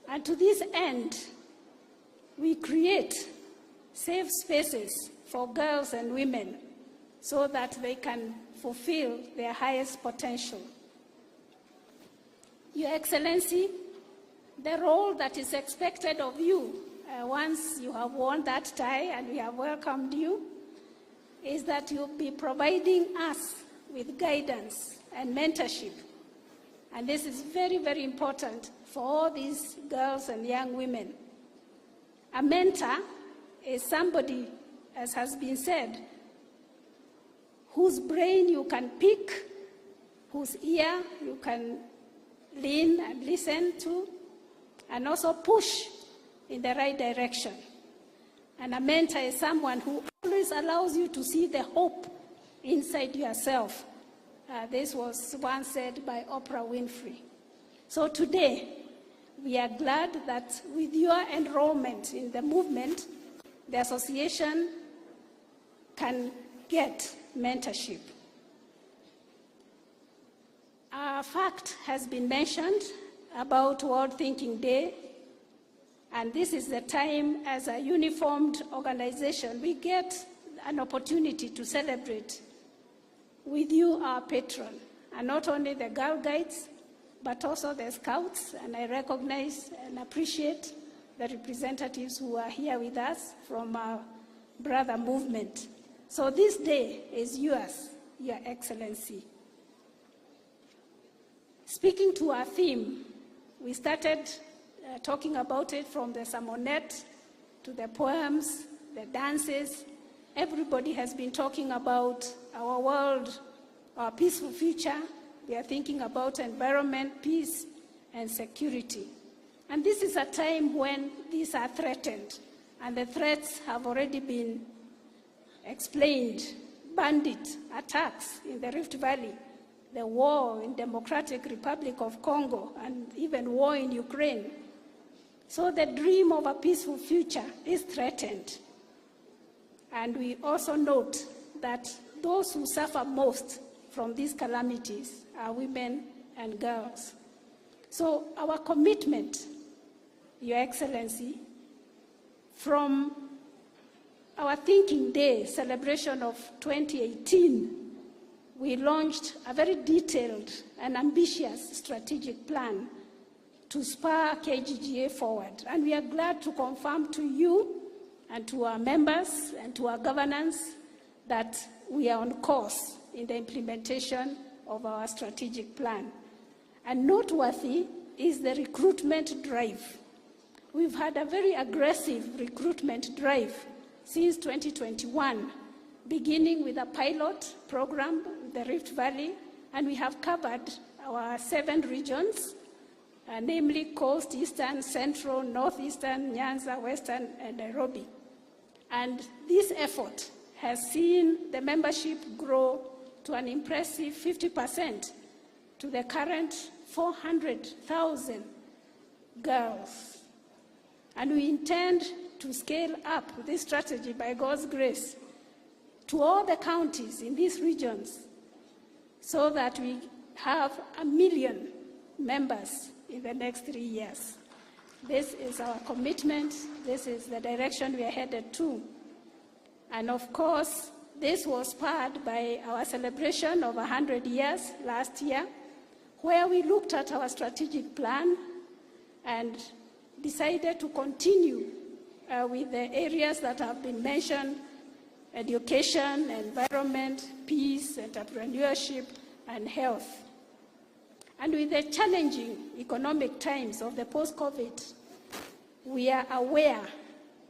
And to this end, we create safe spaces for girls and women so that they can fulfill their highest potential. Your Excellency, the role that is expected of you once you have worn that tie and we have welcomed you is that you'll be providing us with guidance and mentorship. And this is very, very important for all these girls and young women. A mentor is somebody, as has been said, whose brain you can pick, whose ear you can lean and listen to, and also push in the right direction. And a mentor is someone who always allows you to see the hope inside yourself. This was once said by Oprah Winfrey. So today, we are glad that with your enrollment in the movement, the association can get mentorship. A fact has been mentioned about World Thinking Day, and this is the time as a uniformed organization we get an opportunity to celebrate with you, our patron, and not only the Girl Guides, but also the Scouts, and I recognize and appreciate the representatives who are here with us from our brother movement. So this day is yours, Your Excellency. Speaking to our theme, we started talking about it from the sermonette to the poems, the dances. Everybody has been talking about our world, our peaceful future. We are thinking about environment, peace, and security. And this is a time when these are threatened, and the threats have already been explained. Bandit attacks in the Rift Valley, the war in Democratic Republic of Congo, and even war in Ukraine. So the dream of a peaceful future is threatened. And we also note that those who suffer most from these calamities are women and girls. So our commitment, Your Excellency, from our Thinking Day celebration of 2018, we launched a very detailed and ambitious strategic plan to spur KGGA forward. And we are glad to confirm to you and to our members and to our governance that we are on course in the implementation of our strategic plan. And noteworthy is the recruitment drive. We've had a very aggressive recruitment drive since 2021, beginning with a pilot program in the Rift Valley, and we have covered our 7 regions, namely Coast, Eastern, Central, Northeastern, Nyanza, Western, and Nairobi. And this effort has seen the membership grow to an impressive 50% to the current 400,000 girls. And we intend to scale up this strategy by God's grace to all the counties in these regions so that we have 1 million members in the next 3 years. This is our commitment. This is the direction we are headed to. And of course, this was spurred by our celebration of 100 years last year, where we looked at our strategic plan and decided to continue with the areas that have been mentioned: education, environment, peace, entrepreneurship, and health. And with the challenging economic times of the post-COVID, we are aware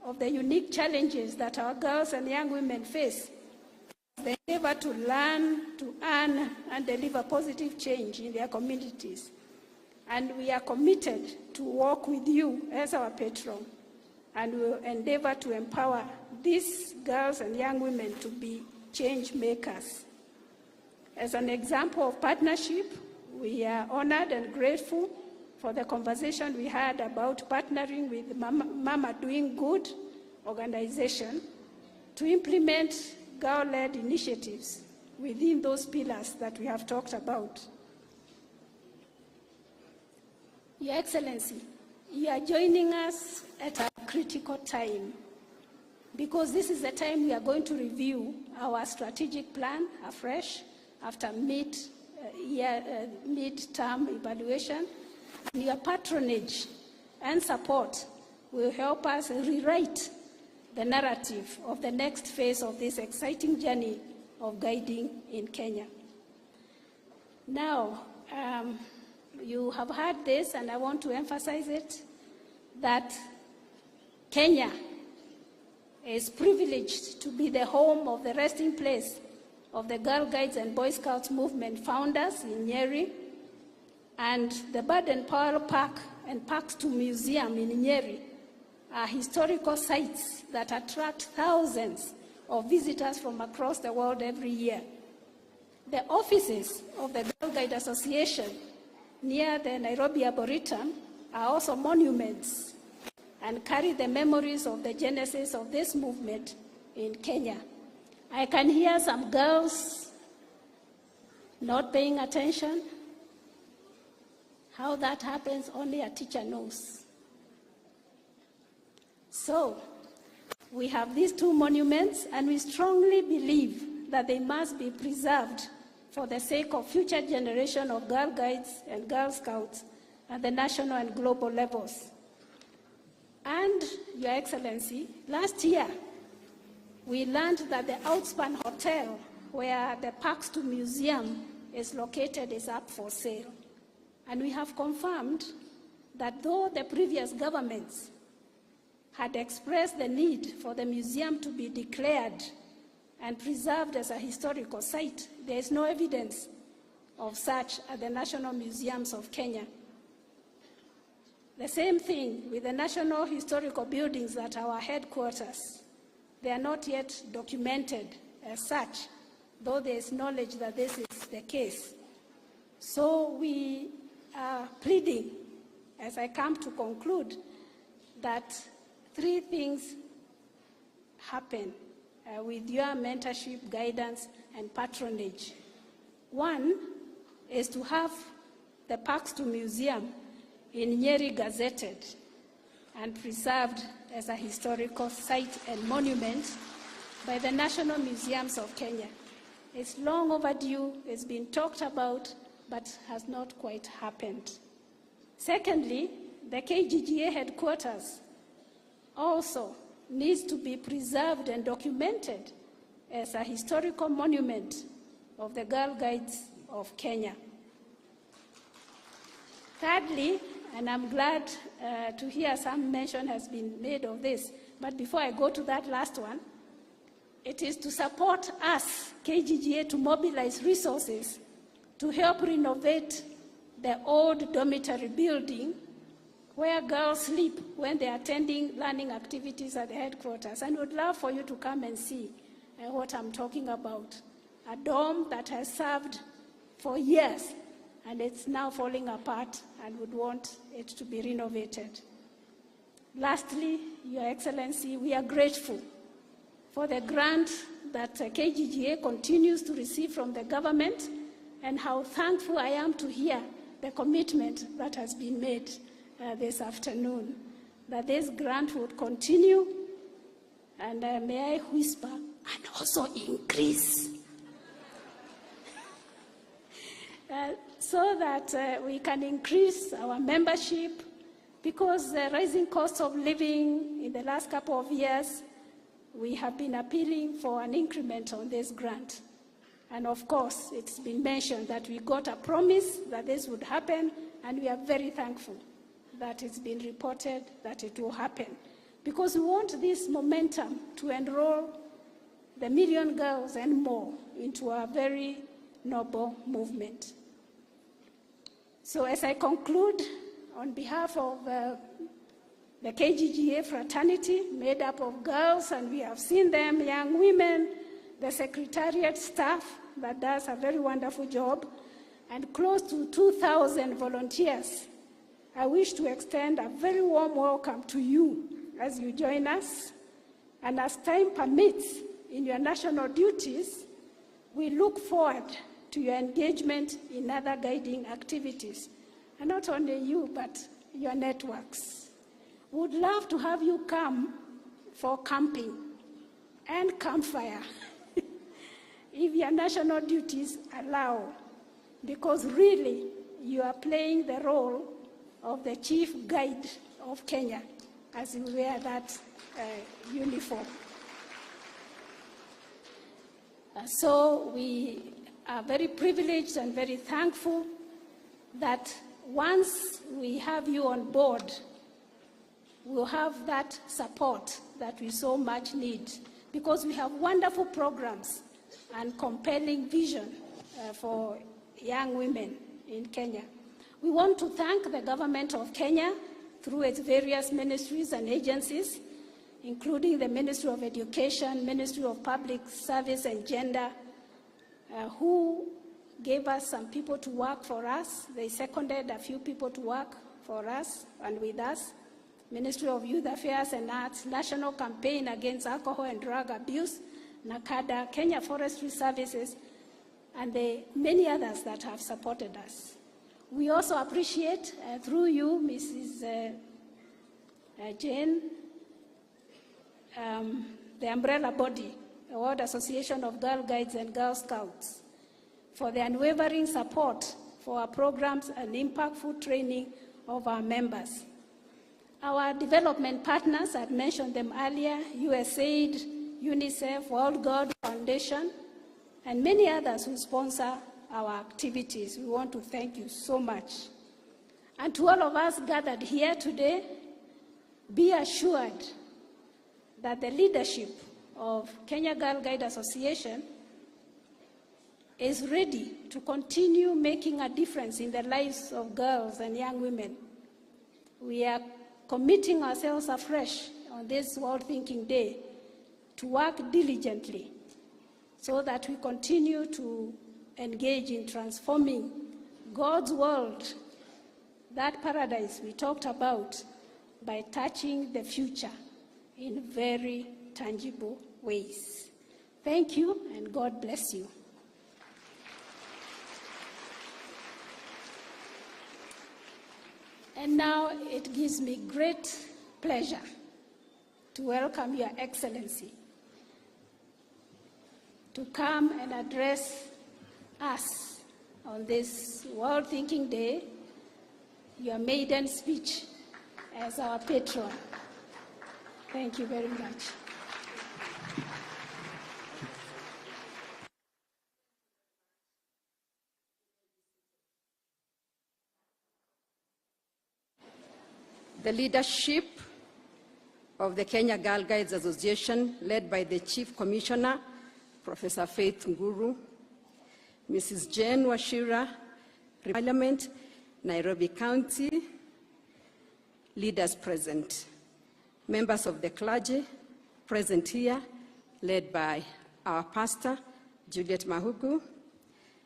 of the unique challenges that our girls and young women face. They endeavor to learn, to earn, and deliver positive change in their communities. And we are committed to work with you as our patron, and we will endeavor to empower these girls and young women to be change makers. As an example of partnership, we are honored and grateful for the conversation we had about partnering with Mama Doing Good organization to implement girl-led initiatives within those pillars that we have talked about. Your Excellency, you are joining us at a critical time because this is the time we are going to review our strategic plan afresh after mid-term evaluation. And your patronage and support will help us rewrite the narrative of the next phase of this exciting journey of guiding in Kenya. Now, you have heard this, and I want to emphasize it, that Kenya is privileged to be the home of the resting place of the Girl Guides and Boy Scouts movement founders in Nyeri, and the Baden Powell Park and Parks to Museum in Nyeri are historical sites that attract thousands of visitors from across the world every year. The offices of the Girl Guide Association near the Nairobi Arboretum are also monuments and carry the memories of the genesis of this movement in Kenya. I can hear some girls not paying attention. How that happens, only a teacher knows. So, we have these 2 monuments, and we strongly believe that they must be preserved for the sake of future generation of Girl Guides and Girl Scouts at the national and global levels. And, Your Excellency, last year, we learned that the Outspan Hotel, where the Parks to Museum is located, is up for sale. And we have confirmed that though the previous governments had expressed the need for the museum to be declared and preserved as a historical site, there is no evidence of such at the National Museums of Kenya. The same thing with the national historical buildings at our headquarters. They are not yet documented as such, though there is knowledge that this is the case. So we are pleading, as I come to conclude, that 3 things happen with your mentorship, guidance, and patronage. 1 is to have the Parks to Museum in Nyeri gazetted and preserved as a historical site and monument by the National Museums of Kenya. It's long overdue, it's been talked about, but has not quite happened. Secondly, the KGGA headquarters also needs to be preserved and documented as a historical monument of the Girl Guides of Kenya. Thirdly, and I'm glad to hear some mention has been made of this, but before I go to that last one, it is to support us, KGGA, to mobilize resources to help renovate the old dormitory building where girls sleep when they are attending learning activities at the headquarters. And would love for you to come and see what I'm talking about. A dorm that has served for years, and it's now falling apart, and would want it to be renovated. Lastly, Your Excellency, we are grateful for the grant that KGGA continues to receive from the government, and how thankful I am to hear the commitment that has been made this afternoon, that this grant would continue, and may I whisper, and also increase, so that we can increase our membership, because the rising cost of living in the last couple of years, we have been appealing for an increment on this grant. And of course, it's been mentioned that we got a promise that this would happen, and we are very thankful that it's been reported that it will happen, because we want this momentum to enroll the 1 million girls and more into a very noble movement. So as I conclude, on behalf of the KGGA fraternity, made up of girls, and we have seen them, young women, the secretariat staff that does a very wonderful job, and close to 2,000 volunteers, I wish to extend a very warm welcome to you as you join us. And as time permits in your national duties, we look forward to your engagement in other guiding activities. And not only you, but your networks. Would love to have you come for camping and campfire, if your national duties allow, because really you are playing the role of the chief guide of Kenya as you wear that uniform. So we are very privileged and very thankful that once we have you on board, we'll have that support that we so much need, because we have wonderful programs and compelling vision for young women in Kenya. We want to thank the government of Kenya through its various ministries and agencies, including the Ministry of Education, Ministry of Public Service and Gender, who gave us some people to work for us. They seconded a few people to work for us and with us. Ministry of Youth Affairs and Arts, National Campaign Against Alcohol and Drug Abuse, NACADA, Kenya Forestry Services, and the many others that have supported us. We also appreciate, through you, Mrs. Jane, the umbrella body, the World Association of Girl Guides and Girl Scouts, for the unwavering support for our programs and impactful training of our members. Our development partners, I mentioned them earlier, USAID, UNICEF, World God Foundation, and many others who sponsor our activities. We want to thank you so much. And to all of us gathered here today, be assured that the leadership of Kenya Girl Guide Association is ready to continue making a difference in the lives of girls and young women. We are committing ourselves afresh on this World Thinking Day to work diligently so that we continue to engage in transforming God's world, that paradise we talked about, by touching the future in very tangible ways. Thank you, and God bless you. And now it gives me great pleasure to welcome Your Excellency to come and address us on this World Thinking Day, your maiden speech as our patron. Thank you very much. The leadership of the Kenya Girl Guides Association, led by the Chief Commissioner, Professor Faith Nguru, Mrs. Jane Washira, Parliament, Nairobi County, leaders present, members of the clergy present here, led by our pastor, Juliet Mahugu,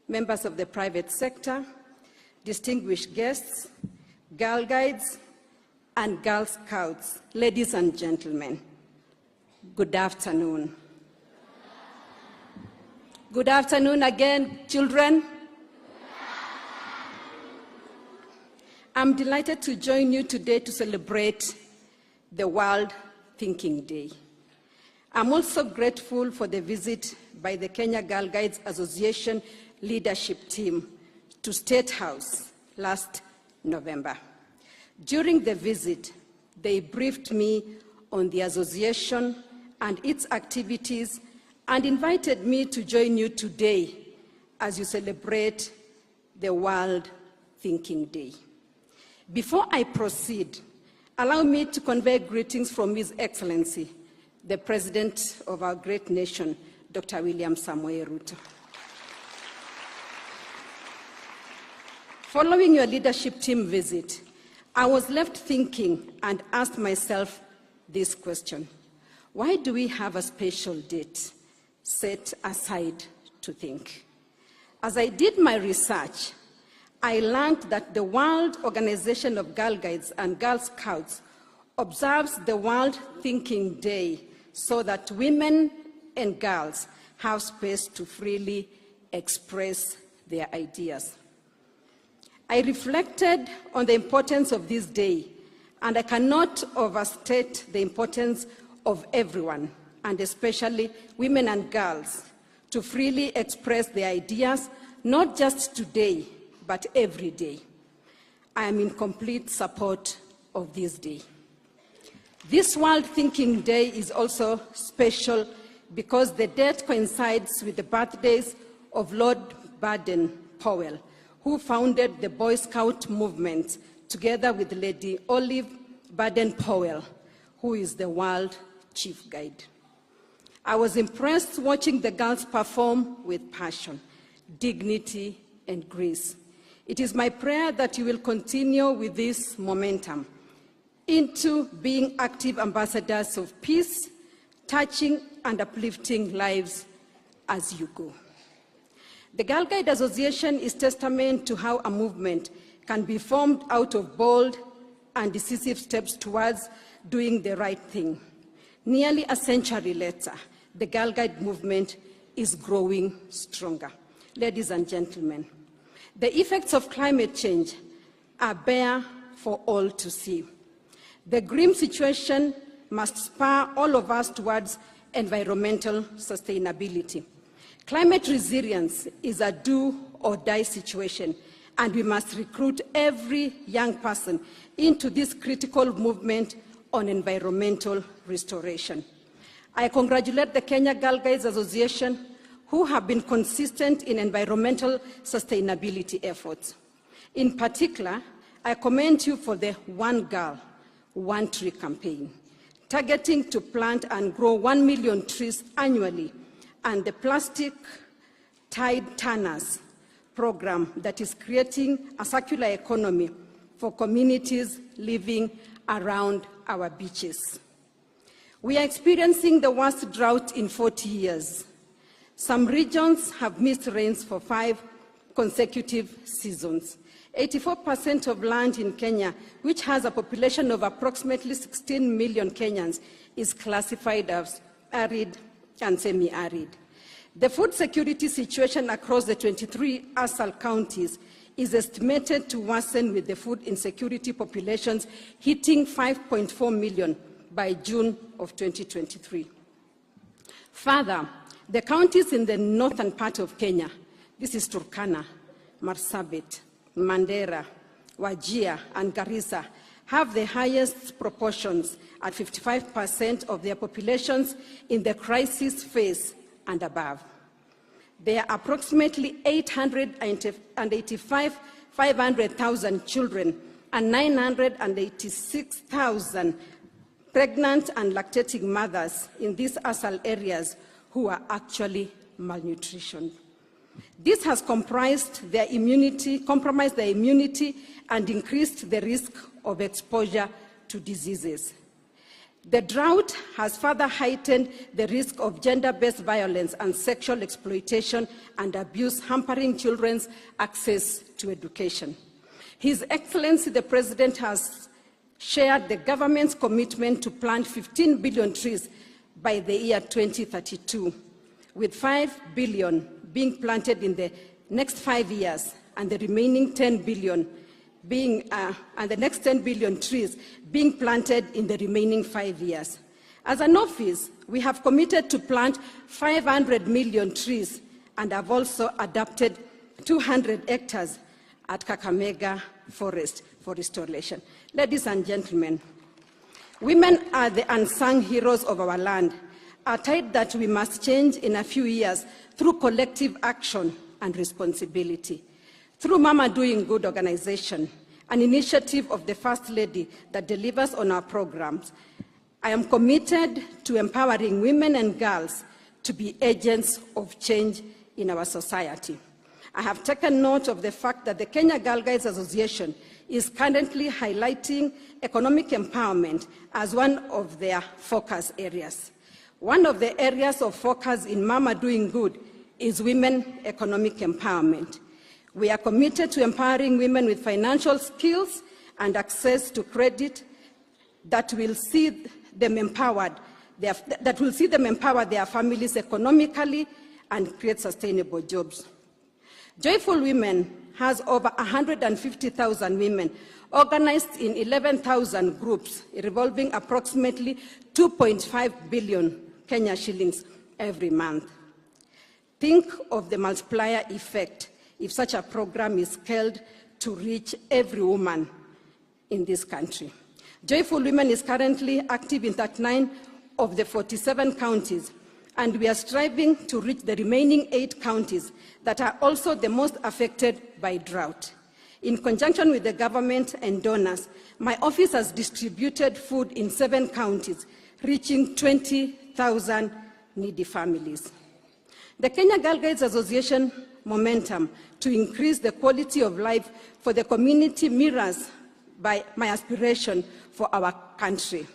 members of the private sector, distinguished guests, Girl Guides, and Girl Scouts, ladies and gentlemen, good afternoon. Good afternoon again, children. I'm delighted to join you today to celebrate the World Thinking Day. I'm also grateful for the visit by the Kenya Girl Guides Association leadership team to State House last November. During the visit, they briefed me on the association and its activities and invited me to join you today as you celebrate the World Thinking Day. Before I proceed, allow me to convey greetings from His Excellency, the President of our great nation, Dr. William Samoei Ruto. Following your leadership team visit, I was left thinking and asked myself this question: why do we have a special date set aside to think? As I did my research, I learned that the World Organization of Girl Guides and Girl Scouts observes the World Thinking Day so that women and girls have space to freely express their ideas. I reflected on the importance of this day, and I cannot overstate the importance of everyone, and especially women and girls, to freely express their ideas, not just today, but every day. I am in complete support of this day. This World Thinking Day is also special because the date coincides with the birthdays of Lord Baden-Powell, who founded the Boy Scout movement together with Lady Olive Baden-Powell, who is the world chief guide. I was impressed watching the girls perform with passion, dignity, and grace. It is my prayer that you will continue with this momentum into being active ambassadors of peace, touching and uplifting lives as you go. The Girl Guide Association is testament to how a movement can be formed out of bold and decisive steps towards doing the right thing. Nearly a century later, the Girl Guide movement is growing stronger. Ladies and gentlemen, the effects of climate change are bare for all to see. The grim situation must spur all of us towards environmental sustainability. Climate resilience is a do or die situation, and we must recruit every young person into this critical movement on environmental restoration. I congratulate the Kenya Girl Guides Association, who have been consistent in environmental sustainability efforts. In particular, I commend you for the One Girl, One Tree campaign, targeting to plant and grow 1 million trees annually, and the Plastic Tide Turners program that is creating a circular economy for communities living around our beaches. We are experiencing the worst drought in 40 years. Some regions have missed rains for 5 consecutive seasons. 84% of land in Kenya, which has a population of approximately 16 million Kenyans, is classified as arid and semi-arid. The food security situation across the 23 ASAL counties is estimated to worsen, with the food insecurity populations hitting 5.4 million by June of 2023. Further, the counties in the northern part of Kenya, this is Turkana, Marsabit, Mandera, Wajir, and Garissa, have the highest proportions at 55% of their populations in the crisis phase and above. There are approximately 500,000 children and 986,000 pregnant and lactating mothers in these ASAL areas who are actually malnutrition. This has compromised their immunity and increased the risk of exposure to diseases. The drought has further heightened the risk of gender-based violence and sexual exploitation and abuse, hampering children's access to education. His Excellency the President has shared the government's commitment to plant 15 billion trees by the year 2032, with 5 billion being planted in the next 5 years, and the remaining 10 billion and the next 10 billion trees being planted in the remaining 5 years. As an office, we have committed to plant 500 million trees and have also adopted 200 hectares at Kakamega Forest for restoration. Ladies and gentlemen, women are the unsung heroes of our land, a tide that we must change in a few years through collective action and responsibility. Through Mama Doing Good organization, an initiative of the First Lady that delivers on our programs, I am committed to empowering women and girls to be agents of change in our society. I have taken note of the fact that the Kenya Girl Guides Association is currently highlighting economic empowerment as one of their focus areas. One of the areas of focus in Mama Doing Good is women economic empowerment. We are committed to empowering women with financial skills and access to credit that will see them empower their families economically and create sustainable jobs. Joyful Women has over 150,000 women organized in 11,000 groups, revolving approximately 2.5 billion Kenya shillings every month. Think of the multiplier effect if such a program is scaled to reach every woman in this country. Joyful Women is currently active in 39 of the 47 counties, and we are striving to reach the remaining 8 counties that are also the most affected by drought. In conjunction with the government and donors, my office has distributed food in 7 counties, reaching 20,000 needy families. The Kenya Girl Guides Association momentum to increase the quality of life for the community mirrors by my aspiration for our country.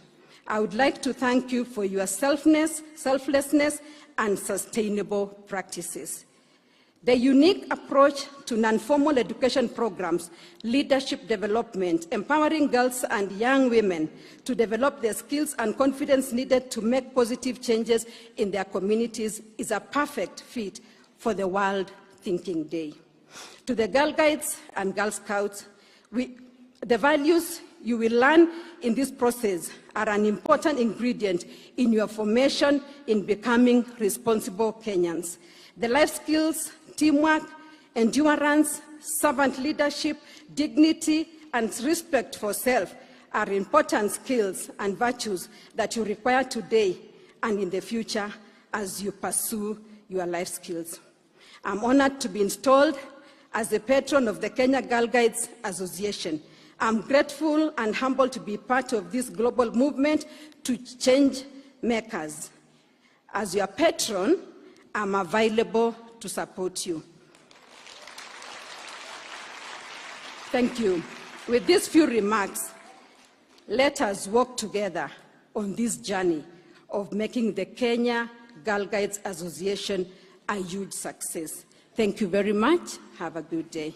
I would like to thank you for your selflessness, and sustainable practices. The unique approach to non-formal education programs, leadership development, empowering girls and young women to develop the skills and confidence needed to make positive changes in their communities is a perfect fit for the World Thinking Day. To the Girl Guides and Girl Scouts, the values you will learn in this process are an important ingredient in your formation in becoming responsible Kenyans. The life skills, teamwork, endurance, servant leadership, dignity, and respect for self are important skills and virtues that you require today and in the future as you pursue your life skills. I'm honored to be installed as the patron of the Kenya Girl Guides Association. I'm grateful and humbled to be part of this global movement to change makers. As your patron, I'm available to support you. Thank you. With these few remarks, let us work together on this journey of making the Kenya Girl Guides Association a huge success. Thank you very much. Have a good day.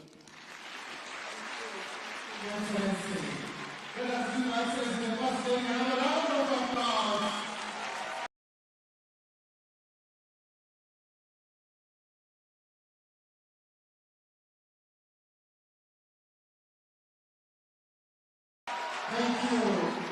Thank you.